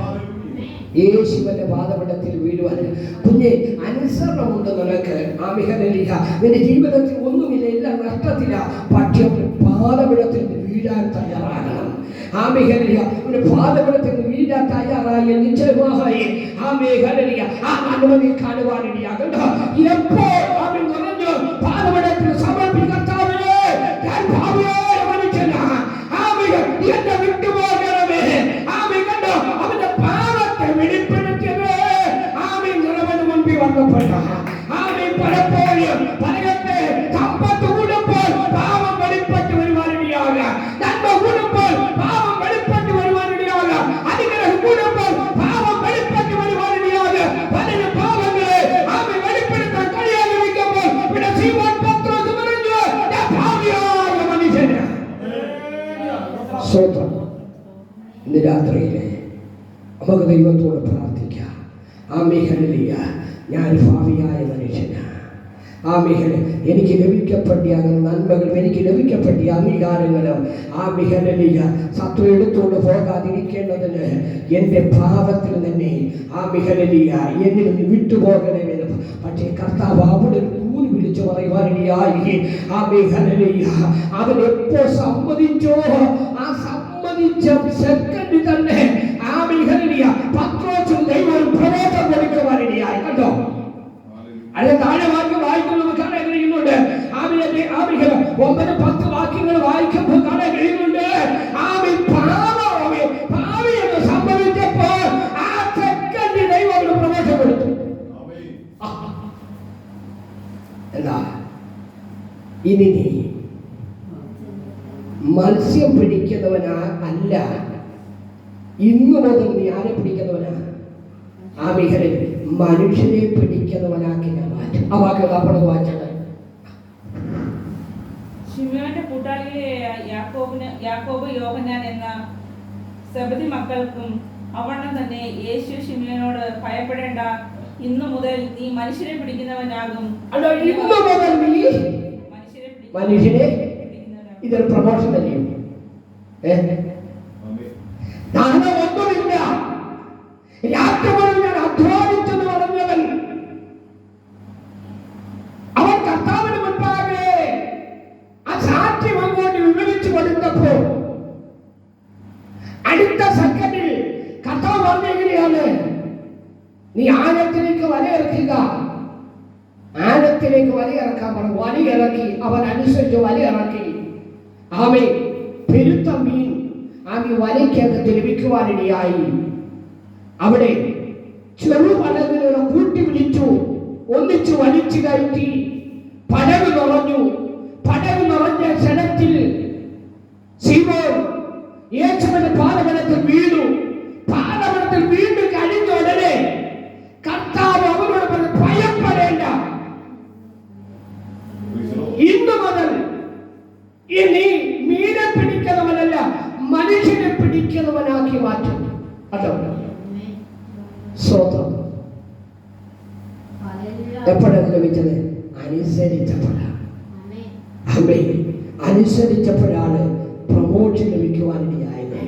S2: യേശുവിന്റെ പാദപീഠത്തിൽ വീഴുവാൻ കുഞ്ഞെ അനുസരണമുണ്ട് നിനക്ക്. ആമിഹല്ലേലൂയ നിന്റെ ജീവിതത്തിൽ ഒന്നുമില്ല, എല്ലാം നഷ്ടത്തില്ല. പക്ഷേ പാദപീഠത്തിൽ വീഴാൻ തയ്യാറാകണം. ആമിഹല്ലേലൂയ ഒരു പാദപീഠത്തിൽ വീഴാൻ തയ്യാറായി നിശ്ചയമായി ആമിഹല്ലേലൂയ ആ അനുമതി കാണുവാനിടയാകണ്ട. എപ്പോൾ ആമി നിറഞ്ഞു പാദപീഠത്തിൽ സമർപ്പിക്കത്താവേ ഞാൻ ഭാവിയായ മനുഷ്യനാണ്. ആമിഹ എന്നെ വിട്ടുപോകണമേ. ആമി കണ്ടോ അവന്റെ പാപത്തെ വെളിപ്പെടുത്തിയത് ആമി നിറവന് മുൻപിൽ വന്നപ്പെട്ട ആമി പലപ്പോഴും പറയട്ടെ സമ്പത്ത് കൂടുമ്പോൾ പാപം വെളിപ്പെട്ട് വരുവാനിടയാക, നന്മ കൂടുമ്പോൾ പാപം വെളിപ്പെട്ട് വരുവാനിടയാക, അനുഗ്രഹം കൂടുമ്പോൾ പാപം വെളിപ്പെട്ട് വരുവാനിടയാക. പലരും പാപങ്ങളെ ആമി വെളിപ്പെടുത്താൻ കഴിയാതെ ഇരിക്കുമ്പോൾ പിന്നെ സീമോൻ പത്രോസ് പറഞ്ഞു ഞാൻ ഭാവിയായ മനുഷ്യനാണ്. സ്വന്തം ഇന്ന് രാത്രിയിലെ നമുക്ക് ദൈവത്തോട് പ്രാർത്ഥിക്കാം. ആമേൻ ഹല്ലേലൂയ ഞാൻ ഭാവിയായ മനുഷ്യൻ ആമേൻ. എനിക്ക് ലഭിക്കപ്പെട്ട നന്മകളും എനിക്ക് ലഭിക്കപ്പെട്ട അംഗീകാരങ്ങളും ശത്രു എടുത്തുകൊണ്ട് പോകാതിരിക്കേണ്ടതിന് എൻ്റെ പാപത്തിൽ തന്നെ എന്നിൽ നിന്ന് വിട്ടുപോകണമെന്ന് പക്ഷേ കർത്താവ് അവിടെ ൂരി വിളിച്ചു പറയുവാനിടയായി. അവൻ എപ്പോ സമ്മതിച്ചോ ആ സമ്മതിച്ച സെക്കൻഡ് തന്നെ പത്രോസിന് ദൈവം പ്രവേശനം കൊടുക്കുവാനിടയായി. കണ്ടോ, അതിന്റെ താഴെ വാക്യം വായിക്കുമ്പോൾ കാണാൻ കഴിയുന്നുണ്ട്. 9-10 വാക്യങ്ങൾ വായിക്കുമ്പോൾ കാണാൻ കഴിയുന്നുണ്ട്. ഭാവി എന്ന് സംഭവിച്ചപ്പോൾ ആ സെക്കൻഡ് ദൈവം പ്രവേശനം കൊടുത്തു. എന്താ ഇനി നീ മത്സ്യം പിടിക്കുന്നവനാ അല്ല, ഇന്നു മുതൽ നീ ആരെ പിടിക്കുന്നവനാ? മനുഷ്യനെ പിടിക്കുന്നവനാക്കി ഞാൻ മാറ്റും. ആ വാക്കുകൾ അപ്പുറത്ത് വായിച്ചത്.
S3: ശിമയോന്റെ കൂട്ടാളിയിലെ യാക്കോബ് യോഹന്നാൻ എന്ന സെബദി മക്കൾക്കും അവണ്ണം തന്നെ യേശു ശിമയോനോട് ഭയപ്പെടേണ്ട, ഇന്നു മുതൽ നീ മനുഷ്യരെ പിടിക്കുന്നവനാകും.
S2: ഇന്നു മുതൽ നീ മനുഷ്യനെ ഇതൊരു പ്രമോഷൻ അല്ലേ? ഒന്നുമില്ല, രാത്രികളിൽ ഞാൻ അധ്വാനിച്ചെന്ന് പറഞ്ഞവൻ അവൻ കർത്താവിന് മുൻപാകെ ആ സാക്ഷ്യം അങ്ങോട്ട് വിവരിച്ചു കൊടുത്തപ്പോൾ അടുത്ത സെക്കൻഡിൽ കർത്താവ് പറഞ്ഞെങ്ങനെയാണ്? നീ ആഴത്തിലേക്ക് വലയിറക്കുക. ആഴത്തിലേക്ക് വലയിറക്കാൻ പറഞ്ഞു. വലയിറക്കി, അവൻ അനുസരിച്ച് വലയിറക്കി. പെരുത്ത മീൻ വലയ്ക്കകത്ത് ലഭിക്കുവാനിടയായി. അവിടെ ചെറുപടകുകളെ കൂട്ടി വിളിച്ചു, ഒന്നിച്ചു വലിച്ചു കയറ്റി. പടക് നിറഞ്ഞു. പടക് നിറഞ്ഞ ക്ഷണത്തിൽ ശിമോൻ യേശുവിന്റെ പാദപീഠത്തിൽ വീണു. പാദപീഠത്തിൽ വീണ്ടും കഴിഞ്ഞ ഉടനെ കർത്താവ് അവരോട് പറഞ്ഞു, ഭയപ്പെടേണ്ട, ഇന്നു മുതൽ ഇനി മീനെ പിടിക്കുന്നവനല്ല മനുഷ്യനെ പിടിക്കുന്നവനാക്കി മാറ്റും. അതോ സ്വതം എപ്പോഴാണ് ലഭിച്ചത്? അനുസരിച്ചപ്പോഴാണ്. അനുസരിച്ചപ്പോഴാണ് പ്രമോഷൻ ലഭിക്കുവാനിടയായത്.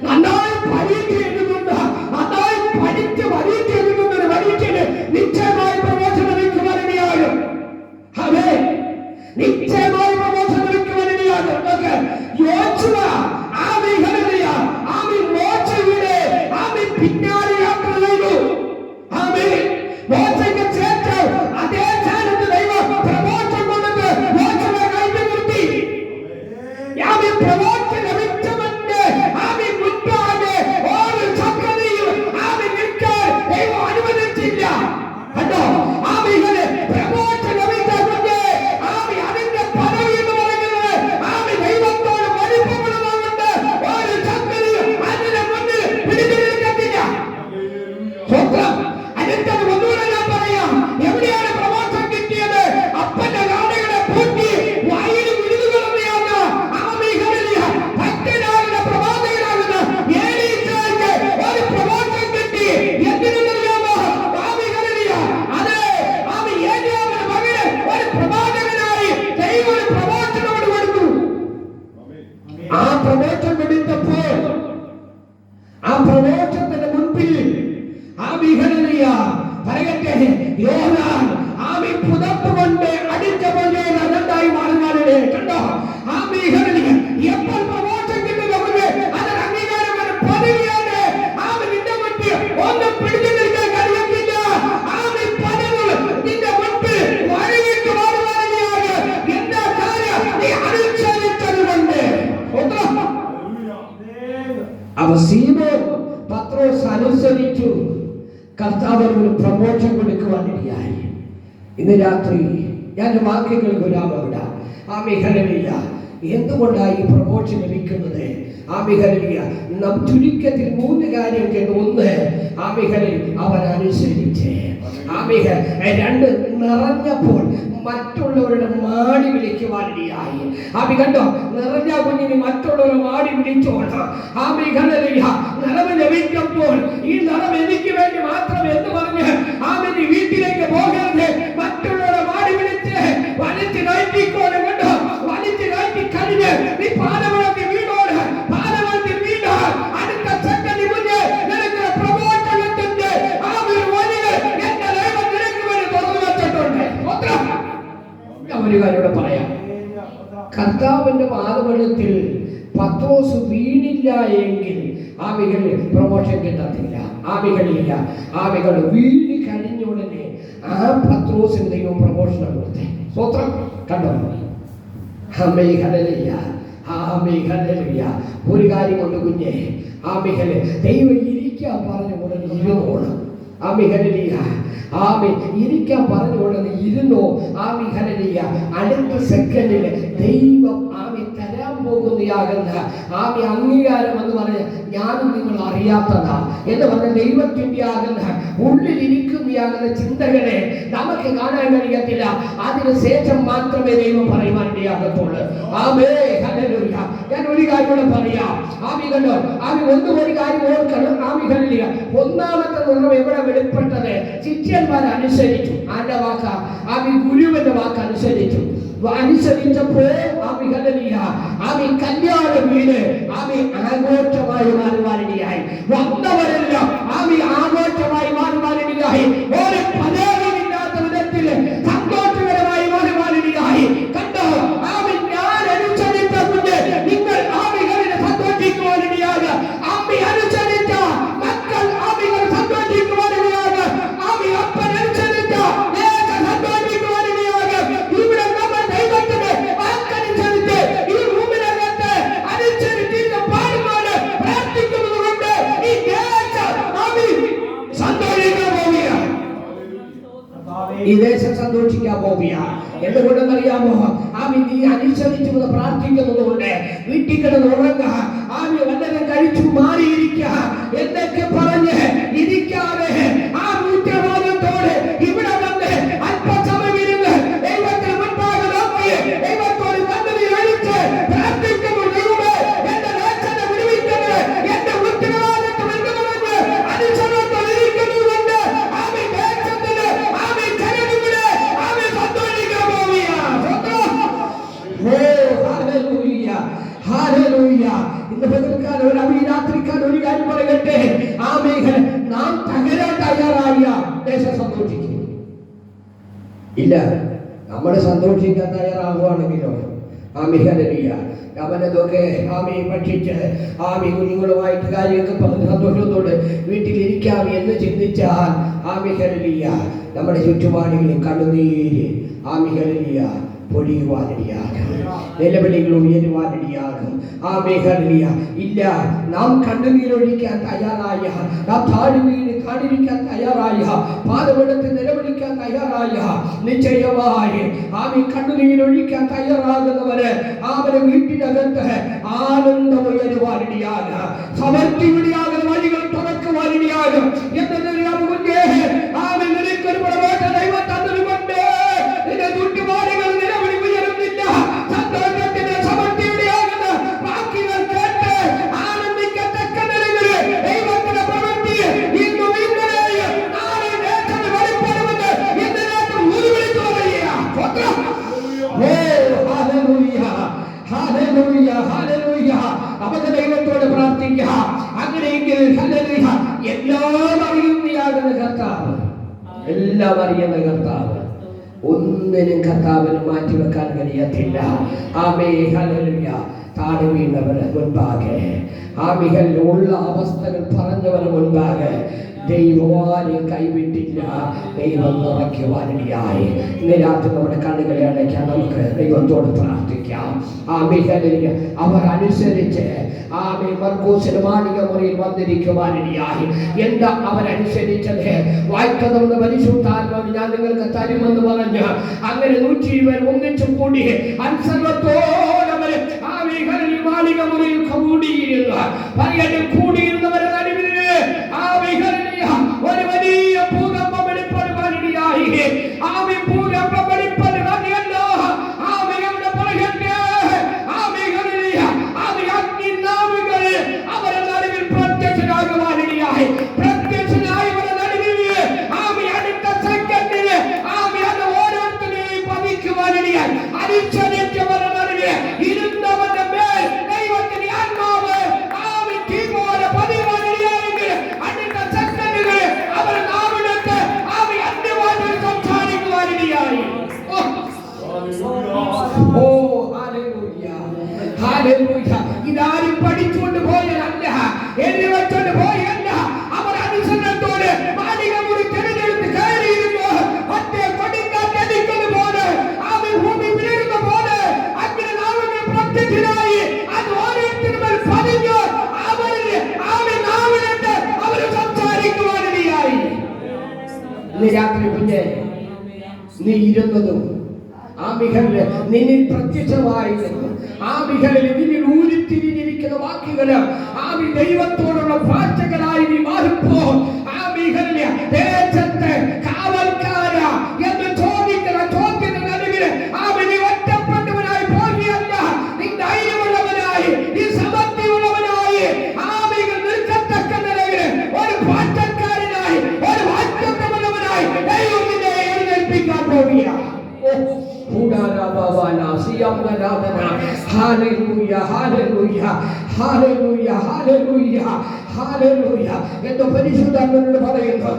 S2: നന്നായി പരീക്ഷ എഴുതുന്നുണ്ട്, നന്നായി പഠിച്ച് പരീക്ഷ എഴുതുന്നൊരു പരീക്ഷന് നിശ്ചയമായി പ്രമോഷൻ ലഭിക്കുവാനിടയാകും. അതെ, നിശ്ചയമായി പ്രമോഷൻ ലഭിക്കുവാനിടയാകും. യോശുവ പിന്നാലെ യാത്ര ചെയ്തു. മോശയ്ക്ക് ശേഷം അതേ സ്ഥാനത്ത് ദൈവം പ്രമോഷൻ കൊടുത്ത് മോശനെ കഴിഞ്ഞു നിർത്തി. പ്രമോഷൻ ലഭിച്ചവന്റെ മുൻപാകെ ഒരു ശക്തിയും നിൽക്കാൻ ദൈവം അനുവദിച്ചില്ല. കണ്ടോ, പ്രമോഷൻ ലഭിച്ചവന്റെ അതിന്റെ പദവി എന്ന് പറയുന്നത് ദൈവത്തോട് വലിപ്പമുള്ളതുകൊണ്ട് ഒരു ശക്തിയും അതിന്റെ മുന്നിൽ പിടിച്ചു. എവിടെയാണ് പ്രമോഷൻ കിട്ടിയത്? അപ്പന്റെ കാടുകളെ പൂട്ടി വയലിൽ വിരുതുകളെയാണ് ഭക്തനാകുന്ന പ്രവാചകനാകുന്ന ഏലീശായ്ക്ക് ഒരു പ്രമോഷൻ കിട്ടി. എന്തിനെന്നറിയാമോ? അതെ, ഏലിയാവിന്റെ മകന് ഒരു പ്രവാചകനായി ദൈവം ഒരു പ്രമോഷനോട് കൊടുത്തു. ആ പ്രമോഷൻ കൊടുത്തപ്പോൾ ആ പ്രമോഷത്തിന്റെ മുൻപിൽ പറയട്ടെ, യോഹന്നാൻ പുതപ്പ് കൊണ്ട് അടിച്ചപ്പോൾ രണ്ടായി മാറുവാനിടെ. കണ്ടോ, എപ്പോൾ പ്രമോഷൻ കിട്ടുന്നത് അതൊരു അംഗീകാരമാണ്, പദവിയാണ്. നിന്റെ മുൻപിൽ ഒന്നും പിടിച്ചു നിൽക്കാൻ കഴിയത്തില്ല. പദവ് നിന്റെ മുൻപിൽ വഴിവിട്ട് മാറുവാനിടയാണ്. എന്താ കാര്യം? നീ അനുസരിച്ചതുകൊണ്ട്. ശീമോൻ പത്രോസ് അനുസരിച്ചു. കർത്താവിന് ഒരു പ്രമോഷൻ കൊടുക്കുവാനിടയായി. ഇന്ന് രാത്രി ഞാൻ വാക്യങ്ങൾ വരാമവിട. ഹല്ലേലൂയ. എന്തുകൊണ്ടാണ് ഈ പ്രമോഷൻ ലഭിക്കുന്നത്? ഹല്ലേലൂയ. നാം ചുരുക്കത്തിൽ 3 കാര്യം കേട്ടു. 1, അവൻ അനുസരിച്ച്. 2, നിറഞ്ഞപ്പോൾ മറ്റുള്ളവരുടെ മാടി വിളിക്കുവാനിടയായി. കണ്ടോ, നിറഞ്ഞ കുഞ്ഞിന് മറ്റുള്ളവരുടെ മാടി വിളിച്ചോളാം. നിറവ് ലഭിക്കുമ്പോൾ ഈ നിറവ് എനിക്ക് വേണ്ടി മാത്രം എന്ന് പറഞ്ഞ് വീട്ടിലേക്ക് പോകരുത്. മറ്റുള്ളവരുടെ മാടി വിളിച്ച് പറയാം. കർത്താവിന്റെ പാദപീഠത്തിൽ പത്രോസ് വീണില്ല എങ്കിൽ ആവികൾ പ്രമോഷൻ കിട്ടത്തില്ല. ആവികളില്ല, ആവികൾ വീണ് കഴിഞ്ഞ ഉടനെ ആ പത്രോസിന് ദൈവം പ്രമോഷൻ കൊടുത്തേ. സ്വത്രം കണ്ടോ? ഒരു കാര്യം കൊണ്ട് കുഞ്ഞെ, ആമിഹല് ദൈവം ഇരിക്കാൻ പറഞ്ഞ ഉടനെ ഇരുന്നോണം. ആമിഹലിയ ആമി ഇരിക്കാൻ പറഞ്ഞ ഉടനെ ഇരുന്നോ. ആമിഹലിയ അടുത്ത സെക്കൻഡില് ദൈവം ആമി തരാൻ പോകുന്നയാകുന്ന ആമി അംഗീകാരം എന്ന് പറഞ്ഞ് ഞാനും നിങ്ങൾ അറിയാത്തതാ എന്ന് പറഞ്ഞ ദൈവത്തിന്റെ ആകുന്ന ഉള്ളിലിരിക്കുന്നയാകുന്ന ചിന്തകളെ നമുക്ക് കാണാൻ കഴിയത്തില്ല. അതിന് ശേഷം മാത്രമേ ദൈവം പറയുവാനിടയാകത്തുള്ളൂ. ആമേ ഹല്ലേലൂയ. ഞാൻ ഒരു കാര്യം കൂടെ പറയാം. ആമി കണ്ടോ, ആമി ഒരു കാര്യം ഓർക്കണം. ആമികളില്ല ഒന്നാമത്തെ നിറം എവിടെ വെളിപ്പെട്ടത്? ശിഷ്യന്മാരെ അനുസരിച്ചു. ആരുടെ വാക്ക? ആമി ഗുരുവിന്റെ വാക്ക് അനുസരിച്ചു. അനുസരിച്ചപ്പോൾ ആമി കല്യാണ വീട് ആമി ആഘോഷമായി മാറുവാനിടയായി. വന്നവരെല്ലാം ആമി ആഘോഷമായി മാറുവാനിടയായി. ഒരു പരാതിയില്ലാത്ത വിധത്തിൽ സന്തോഷകരമായി മാറുവാനിടയായി. കണ്ടോ? ആമി ഞാൻ അനുസരിച്ചുകൊണ്ട് നിങ്ങൾ ആമികളിനെ സന്തോഷിക്കുവാനിടയാക. ആമി അനുസരിച്ച മക്കൾ ആമികൾ സന്തോഷിക്കുവാനിടയാക. ആമി അപ്പൻ അനുസരിച്ച സന്തോഷിക്കുവാനിടയാക. ഇവിടെ നമ്മൾ ദൈവത്തിന്റെ വാക്കനുസരിച്ച് ഈ ഭൂമിയിലകത്ത് അനുസരിച്ച് പാടുമ്പോൾ പ്രാർത്ഥിക്കുന്നത് കൊണ്ട് ഈ സന്തോഷിക്കാൻ പോവുകയാണ്. ഈ ദേശം സന്തോഷിക്കാൻ പോവുകയാണ്. എന്തുകൊണ്ടെന്നറിയാമോ? ആമി നീ അനുസരിച്ചു പ്രാർത്ഥിക്കുന്നത് കൊണ്ട് വീട്ടിൽ കിടന്ന് ഉറങ്ങുക, ആമി വല്ലതും കഴിച്ചു മാറിയിരിക്കുക എന്നൊക്കെ പറഞ്ഞ് ഇരിക്കാതെ ആ ഉത്തരവാദിത്തോടെ ഇവിടെ വന്ന് അല്പസമയം ഇരുന്ന് ദൈവത്തിന് മുൻപാകെ നോക്കി ദൈവത്തോട് നന്ദി കഴിച്ച് പ്രാർത്ഥിക്കുമ്പോൾ ദൈവമേ എന്റെ ദേശത്തെ വിടുവിക്കണേ, എന്റെ ഉത്തരവാദിത്വം എന്ന് പറഞ്ഞ് അനുസരണത്തോടെ ഇരിക്കുന്നതുകൊണ്ട് ആമി ദേശത്തിന് ആമി ജനങ്ങളുടെ ആമി സന്തോഷിക്കാൻ പോവുകയാണ്. ഇന്ന് പകൽക്കാലം ഒരു അഭിരാത്രിക്കാലം ഒരു കാര്യം പറയട്ടെ. ആമേൻ. നാം തകരാൻ തയ്യാറായ ദേശം സന്തോഷിക്കും. ഇല്ല, നമ്മൾ സന്തോഷിക്കാൻ തയ്യാറാവുകയാണെങ്കിലോ ആമിഹലിയ അവനതൊക്കെ ആമി ഭക്ഷിച്ച് ആമി കുഞ്ഞുങ്ങളുമായിട്ട് കാര്യമൊക്കെ പറഞ്ഞ് സന്തോഷത്തോട് വീട്ടിലിരിക്കാം എന്ന് ചിന്തിച്ചാൽ ആമിഹലിയ നമ്മുടെ ചുറ്റുപാടുകളിൽ കണ്ണുനീര് ആമിഹലിയ പൊടിയുവാനിടയാകും. നിലവിളികൾ ഉയരുവാനിടയാകും. ആമേഹലിയ ഇല്ല, നാം കണ്ണുനീരൊഴിക്കാൻ തയ്യാറായ, നാം താഴ്വീണ് കാണിരിക്കാൻ തയ്യാറായ, പാദമെടുത്ത് നിലവിളിക്കാൻ തയ്യാറായ, നിശ്ചയമായി ആമി കണ്ണുനീരൊഴിക്കാൻ തയ്യാറാകുന്നവര് അവരെ വീട്ടിനകത്ത് ആനന്ദം ഉയരുവാനിടയാകും. സമൃദ്ധിയുടെയാകുന്ന വഴികൾ തുറക്കുവാനിടയാകും. എന്നതിനാണ് മുന്നേ ആമി നിനക്കൊരു പ്രവേശ ദൈവം തന്നതുകൊണ്ട് നിന്റെ ചുറ്റുപാടുകൾ നിലവിളി ഉയരുന്നില്ല. സന്തോഷത്തിന്റെ സമൃദ്ധിയുടെയാകുന്ന വാക്കുകൾ കേട്ട് ആനന്ദിക്കത്തക്ക നിലയിൽ ദൈവത്തിന്റെ പ്രവൃത്തി ഇന്നും ഇന്നലെയും നാളെ ദേശത്ത് വെളിപ്പെടുമെന്ന് എന്നതിനകത്ത് ഉരുവിളിച്ചു പറയുകയാണ്. അവന്റെ ദൈവത്തോട് പ്രാർത്ഥിക്കുക. അങ്ങനെയെങ്കിൽ എല്ലാം അറിയുന്നയാകുന്ന കർത്താവ്, എല്ലാം അറിയുന്ന കർത്താവ് ഒന്നിനും കർത്താവിന് മാറ്റിവെക്കാൻ കഴിയത്തില്ല. ആമേ ഹല്ലേലൂയ. താഴെ വീണവന് മുൻപാകെ ആമികൾ ഉള്ള അവസ്ഥകൾ പറഞ്ഞവന് മുൻപാകെ ദൈവവാനെ കൈവിട്ടില്ല. ദൈവം നിറയ്ക്കുവാനിടയായി. ഇന്ന് രാത്രി നമ്മുടെ കണ്ണുകളെ അടയ്ക്കാൻ നമുക്ക് ദൈവത്തോട് പ്രാർത്ഥിക്കാം. ആമിഹലിയ അവർ അനുസരിച്ച് ആമി മർക്കോസിന് മാളിക മുറിയിൽ വന്നിരിക്കുവാനിടയായി. എന്താ അവരനുസരിച്ചത്? വായിക്കുന്ന പരിശുദ്ധാത്മാവ് ഞാൻ നിങ്ങൾക്ക് തരുമെന്ന് പറഞ്ഞ് അങ്ങനെ 120 ഒന്നിച്ചു കൂടി അനുസരണത്തോടെ ആമിഹലിൽ മാളിക മുറിയിൽ കൂടിയിരുന്നു. പറയട്ടെ, കൂടിയിരുന്നവരെ നടുവില് ആമിഹലിൽ ഒരു വലിയ ഭൂകമ്പം വെളിപ്പെടുവാനിടയായി. ആമി ഭൂകമ്പം വെളിപ്പെടുവാനില്ല. ആമികളുടെ പറയട്ടെ, ആമികളിൽ ആമി അഗ്നിനാവുകൾ അവരുടെ നടുവിൽ പ്രത്യക്ഷനാകുവാനിടയായി. പ്രത്യക്ഷനായവരുടെ നടുവിൽ ആമി അടുത്ത സെക്കൻഡിൽ ആമി അത് ഓരോരുത്തരെയും പതിക്കുവാനിടയായി. അനുസരിച്ചവരുടെ നടുവിൽ ഇരുന്നവന്റെ മേൽ ദൈവത്തിന്റെ ആത്മാവ് ആമി തീ പോലെ പതിവാനിടയായെങ്കിൽ അടുത്ത സെക്കൻഡ് ഓ ഹല്ലേലൂയ, ഹല്ലേലൂയ. ഇതാരും പഠിച്ചുകൊണ്ട് പോയതല്ല, എഴുതി വെച്ചോണ്ട് പോയതല്ല. അവർ അനുസരണത്തോടെ മാളിക മുറി തിരഞ്ഞെടുത്ത് കയറിയിരുന്നു. ഒറ്റ കൊടുങ്കാറ്റടിക്കുന്നത് പോലെ, അവൻ ഭൂമി പിളരുന്ന പോലെ അഗ്നിനാവുകൾ പ്രത്യക്ഷനായി അത് ഓരോരുത്തരും മേൽ പതിഞ്ഞു. അവൻ നാവിലിട്ട് അവർ സംസാരിക്കുവാനിടയായി. ഇന്ന് രാത്രി കുഞ്ഞെ, നീ ഇരുന്നതും ആ മികലില് നിന്നിൽ പ്രത്യക്ഷമായിരുന്നു. ആ മികലിൽ നിന്നിൽ ഊരിത്തിരിഞ്ഞിരിക്കുന്ന വാക്കുകള് ആ ദൈവത്തോടുള്ള ഭാഷകളായി നീ മാറിപ്പോ. ആ മികലില് ദേശത്തെ കാവൽക്കാര എന്ന് ചോദിക്കുന്ന ചോദ്യത്തിന് നടുവില് ആ നീ ഒറ്റപ്പെട്ടവനായി പോകിയല്ല, നീ ധൈര്യമുള്ളവനായി, നീ സമൃദ്ധിയുള്ളവനായി ആ മികൽ നിൽക്കത്തക്ക നിലയില് ഒരു ഭാഷക്കാരനായി, ഒരു വാക്യമുള്ളവനായി ദൈവം നിന്നെ എഴുന്നേൽപ്പിക്കാൻ പോവുക. എന്തോ പരിശുദ്ധാത്മാവിനോട് പറയുന്നു.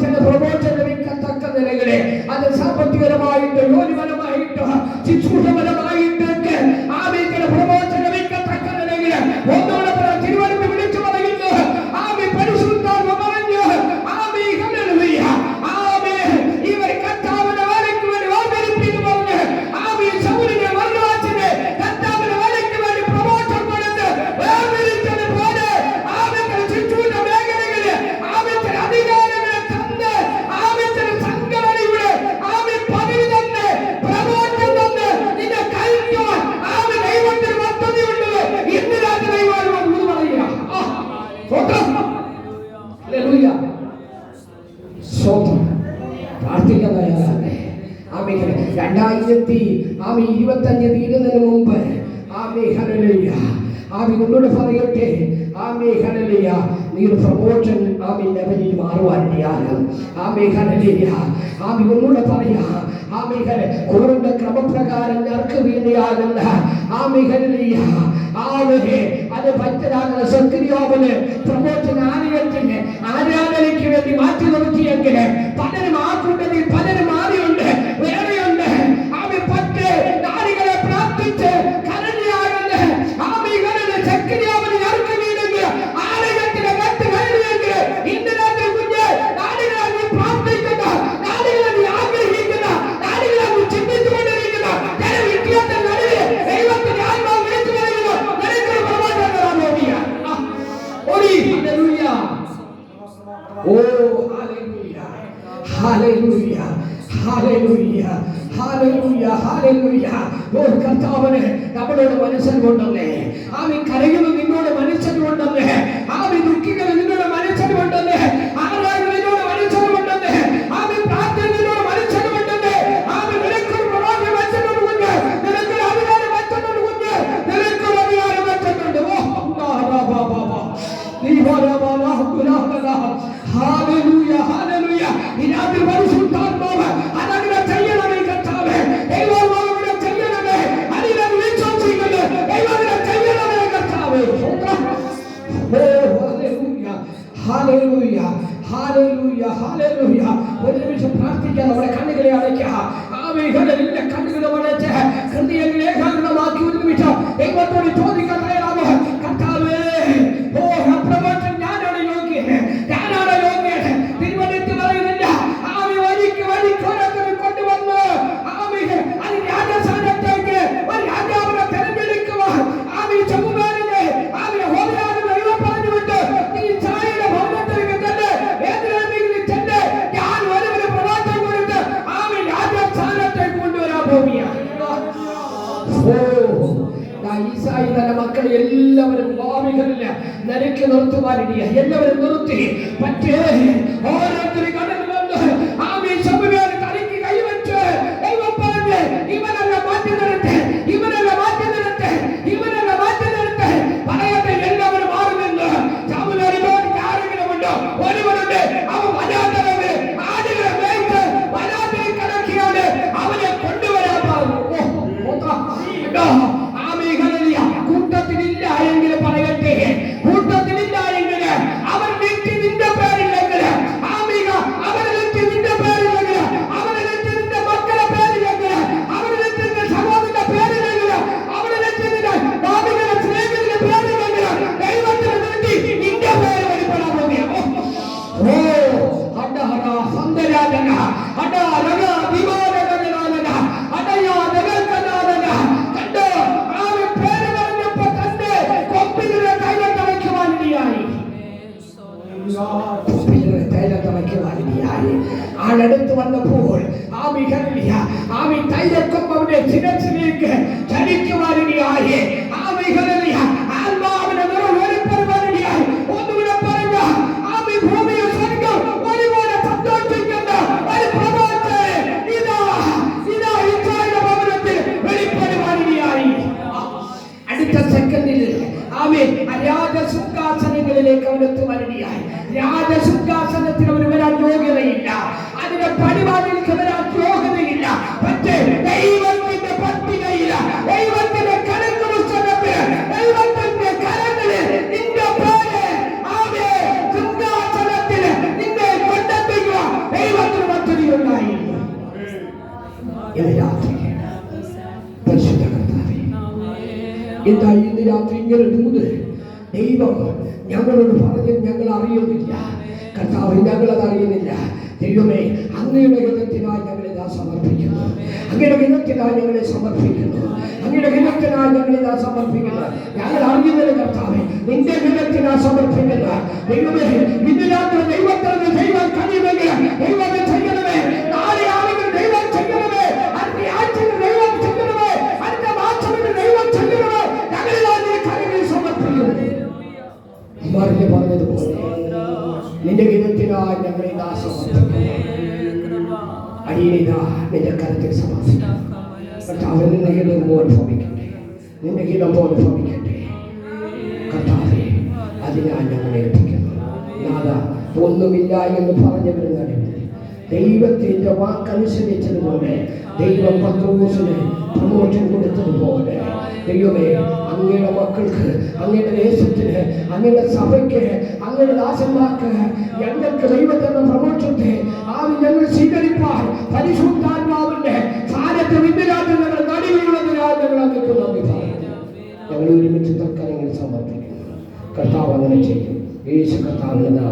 S2: ചില പ്രമോഷൻ ലഭിക്കത്തക്ക നിലകളെ അത് സാമ്പത്തികപരമായിട്ട്, ജോലിപരമായിട്ട്, ശുശ്രൂഷപരമായിട്ടൊക്കെ ചില പ്രമോഷൻ ലഭിക്കത്തക്ക നിലകളെ ഒന്നുകൂടെ തിരുവനന്തപുരം വിളിച്ചു പറയുന്നു. പരിശുദ്ധാത്മ പറഞ്ഞു ഇവരെ കർത്താവിന്റെ വേലയ്ക്ക് വേണ്ടി ഓർമ്മിപ്പിക്കുന്നു പറഞ്ഞ് സൗരിനെ മറുവാച്ചിന് കർത്താവിന്റെ വേലയ്ക്ക് വേണ്ടി പ്രമോഷൻ കൊടുത്ത് വേർതിരിച്ചത് പോലെ ശിശുവിന്റെ മേഖലകളിൽ അധികാരങ്ങളെ തന്ന് സംഘടനയുടെ പതിവ് തന്നെ പ്രമോഷൻ തന്നെ നിന്നെ കഴിക്കുവാൻ ദൈവത്തിന് പദ്ധതിയുള്ളത് ഇന്ന് രാത്രി ദൈവം പറയുക. പ്രാർത്ഥിക്കുന്നവരാണ്. 2025 തീരുന്നതിന് മുമ്പ് ഒന്നുകൂടെ പറയട്ടെ, നീ ഒരു പ്രമോഷൻ ലെവലിൽ മാറുവാനിടയാണ്. ഒന്നുകൂടെ പറയാ, കോറിന്റെ ക്രമപ്രകാരം ഞർക്ക് വീണയാകുന്ന അത് പറ്റരാകുന്ന സക്രിയോവിന് പ്രമോഷൻ ആരാധനയ്ക്ക് വേണ്ടി മാറ്റി നിർത്തിയെങ്കിൽ പലരും ആ കൂട്ടത്തിൽ പലരും മാറിയുണ്ട്, വേറെയുണ്ട്. പറ്റ് നാരികളെ പ്രാർത്ഥിച്ച് കരഞ്ഞാകുന്ന സക്രിയോവിന് ഞർക്ക് വീണെങ്കിൽ ആലയത്തിന് കത്ത് കഴിയുമെങ്കിൽ ഇന്ന് രാത്രി കുഞ്ഞ് നാടുകളെ നീ പ്രാർത്ഥിക്കുന്ന, നാടുകളെ നീ ആഗ്രഹിക്കുന്ന, നാടുകളെ നീ ചിന്തിച്ചുകൊണ്ടിരിക്കുന്ന ചില വിദ്യാർത്ഥി നടുവിൽ ദൈവത്തിന്റെ ആത്മാവ് വിളിച്ചു പറയുന്നു. നിനക്കൊരു പ്രമോഷൻ തരാൻ പോവുകയാണ്. ഓ hallelujah, hallelujah, hallelujah, hallelujah, hallelujah. ഓ കർത്താവനെ നമ്മളോട് മനസ്സുകൊണ്ടല്ലേ, കരയുന്നത് നിന്നോട് മനസ്സുകൊണ്ടല്ലേ, ദുഃഖിക്കുന്നത് നിന്നോട് മനസ്സുകൊണ്ടല്ലേ, ആരാധന നിന്നോട് മനസ്സുകൊണ്ടല്ലേ, പ്രാർത്ഥന നിന്നോട് മനസ്സുകൊണ്ടല്ലേ, നിനക്കൊരു പ്രവാചകൻ വെച്ചിട്ടുണ്ട്, നിനക്കൊരു അധികാരം വെച്ചിട്ടുണ്ട്, നിനക്കൊരു അധികാരം വെച്ചിട്ടുണ്ട്. Hallelujah, hallelujah. ഇതിനകത്ത് പരിശുദ്ധാത്മാവ് അതങ്ങനെ ചെയ്യണമേ കർത്താവേ, ദൈവമാവിനെ ചെയ്യണമേ, അതിനെ വിശ്വസിക്കുന്നു, ദൈവത്തിനെ ചെയ്യണമേ കർത്താവേ. Hallelujah, hallelujah, hallelujah. ഒരു നിമിഷം പ്രാർത്ഥിക്കാൻ നമ്മുടെ കണ്ണുകളെ അടയ്ക്കുക. നിന്റെ കണ്ണുകളെ അടച്ച് ഹൃദയങ്ങളെ ഏകാഗ്രമാക്കി ഒരു നിമിഷം ദൈവത്തോട് ചോദിക്കാൻ തയ്യാറാമോ? കർത്താവേ, പ്രമോഷൻ ഞാനാണ് യോഗ്യൻ, ഞാനാണ് യോഗ്യൻ. തിരുവനന്തപുരത്ത് പറയുന്നില്ല, വഴിക്ക് ഓരോരുത്തരും കൊണ്ടുവന്ന് അത് രാജസ്ഥാനത്തേക്ക് ഒരു രാജാവിനെ തെരഞ്ഞെടുക്കുവാൻ ചമുകാരനെ ഹോമിയാതെ ദൈവം പറഞ്ഞുവിട്ട് നീ ചായയുടെ ഭവനത്തിലേക്ക് തന്നെ ഏതെങ്കിലും ചെന്ന് ഞാൻ ഒരുവന് പ്രവാചകം കൊടുത്ത് രാജസ്ഥാനത്തേക്ക് കൊണ്ടുവരാൻ പോവുകയാണ്. ഈസായി തന്റെ മക്കളെ എല്ലാവരും ഭാവികളില്ല നിരക്ക് നിർത്തുവാനിടയ എല്ലാവരും നിർത്തി പറ്റേ ഓരോരുത്തരും കടന്നു വന്ന് തലയ്ക്ക് കൈവച്ച് ദൈവം പറഞ്ഞ് ഇവനല്ല മാറ്റി നിർത്ത്, ഇവനല്ല മാറ്റി നിർത്ത്, ഇവനല്ല മാറ്റി നിർത്ത് പറയട്ടെ. എല്ലാവരും മാറി നിന്ന് ചാമുകാരിലോട്ട് ആരെങ്കിലും ഉണ്ടോ? ഒരുവനുണ്ട്, അവൻ വനാന്തരവ് ആടുകളെ മേയ്ച്ച് വനാന്തരം കിടക്കിയാണ് അവനെ കൊണ്ടുവരാൻ പറഞ്ഞു. കൂട്ടത്തിലില്ല എങ്കിൽ പറയട്ടെ, കൂട്ടത്തിലില്ല എങ്കിൽ അവൻ വീട്ടിൽ നിന്റെ പേരില്ലെങ്കിൽ അവൻ ആത്മാവിന്റെ ശിരസിലേക്ക് ചലിക്കുവാനിടയായി. ആത്മാവിനെ നിറവേറിപ്പറുവാനിടയായി. ഒന്നുകൂടെ പറഞ്ഞ ആമി ഭൂമിയിൽ സ്വർഗ്ഗം ഒരുപോലെ സന്തോഷിക്കുന്ന ഒരു പ്രഭാതത്തെ ഇതാ ഇസ്രായേൽ ഭവനത്തിൽ വെളിപ്പെടുവാനിടയായി. അടുത്ത സെക്കൻഡിൽ ആമേൻ രാജസിംഹാസനങ്ങളിലേക്ക് അവനെത്തുവാനിടയായി. രാജസിംഹാസനത്തിൽ അവന് വരാൻ യോഗ്യതയില്ല, അതിന്റെ പരിപാടിക്ക് വരാൻ യോഗ്യതയില്ല. പക്ഷേ ദൈവത്തിന്റെ പട്ടികയില, ദൈവത്തിന്റെ കണക്ക് പുസ്തകത്തിൽ, ദൈവത്തിന്റെ കരങ്ങളിൽ നിന്റെ പേര് ആമേൻ സിംഹാസനത്തിൽ നിന്നെ കൊണ്ടെത്തിക്കുക ദൈവത്തിന് പദ്ധതിയുണ്ടായിരുന്നു. ഇന്ന് രാത്രി പരിശുദ്ധ കർത്താവേ, എന്താ ഇന്ന് രാത്രി ഇങ്ങനെ ദൂത് ദൈവം ഞങ്ങളോട് പറഞ്ഞത് ഞങ്ങൾ അറിയുന്നില്ല. കർത്താവ്, ഞങ്ങളത് അറിയുന്നില്ല. ദൈവമേ, അങ്ങയുടെ ഹിതത്തിനായി ഞങ്ങളിതാ സമർപ്പിക്കുന്നു. അങ്ങയുടെ ഹിതത്തിനായി ഞങ്ങളെ സമർപ്പിക്കുന്നു. അങ്ങയുടെ ഹിതത്തിനായി ഞങ്ങളിതാ സമർപ്പിക്കുന്നു. ഞങ്ങൾ അറിയുന്നില്ല കർത്താവേ, നിന്റെ ഹിതത്തിനായി സമർപ്പിക്കുന്നു. ദൈവമേ, ഇന്ന് രാത്രി ദൈവത്തിന് ദൈവം കഴിയുമെങ്കിൽ ദൈവത്തെ ചെയ്യണമേ. നാളെ ആണെങ്കിൽ ദൈവം ചെയ്യണമേ. അടുത്ത ആഴ്ചയിൽ ദൈവം ചെയ്യണമേ. അടുത്ത മാസത്തിൽ ദൈവം ചെയ്യണമേ. ഞങ്ങളിതാ നിന്റെ കരങ്ങളിൽ സമർപ്പിക്കുന്നു. മറിഞ്ഞ് പറഞ്ഞതുപോലെ നിന്റെ ഹിതത്തിനായി ഞങ്ങളിതാ സമർപ്പിക്കുന്നു. അടിയനിതാ നിന്റെ കരത്തിൽ സമർപ്പിക്കുന്നു. കർത്താവ്, നിന്റെ ഹിതം പോലെ ഭവിക്കട്ടെ, നിന്റെ ഹിതം പോലെ ഭവിക്കട്ടെ. കർത്താവേ, അതിനായി ഞങ്ങളെ ഏൽപ്പിക്കുന്നു. നാഥ, ഒന്നുമില്ല എന്ന് പറഞ്ഞവരുടെ നടുവിൽ ദൈവത്തിന്റെ വാക്കനുസരിച്ചതുപോലെ ദൈവം പത്രോസിന് പ്രമോഷൻ കൊടുത്തതുപോലെ ദൈവമേ, അങ്ങയുടെ മക്കൾക്ക്, അങ്ങയുടെ ദേശത്തിന്, അങ്ങയുടെ സഭയ്ക്ക്, അങ്ങയുടെ ദാസന്മാർക്ക് ഞങ്ങൾക്ക് ദൈവത്തിന്റെ പ്രമോഷത്തെ ഞങ്ങൾ സ്വീകരിപ്പാൻ പരിശുദ്ധാത്മാവിന്റെ സ്ഥാനത്ത് വിദ്യാർത്ഥി ഞങ്ങൾ നടികളുള്ളതിനാൽ ഞങ്ങൾ അങ്ങേക്ക് നന്ദി പറയുന്നു. ഞങ്ങൾ ഒരുമിച്ച് തൽക്കാലങ്ങൾ സമർപ്പിക്കുന്നു. കർത്താവ് അങ്ങനെ ചെയ്യും. യേശു കർത്താവിന്റെ നാമത്തിൽ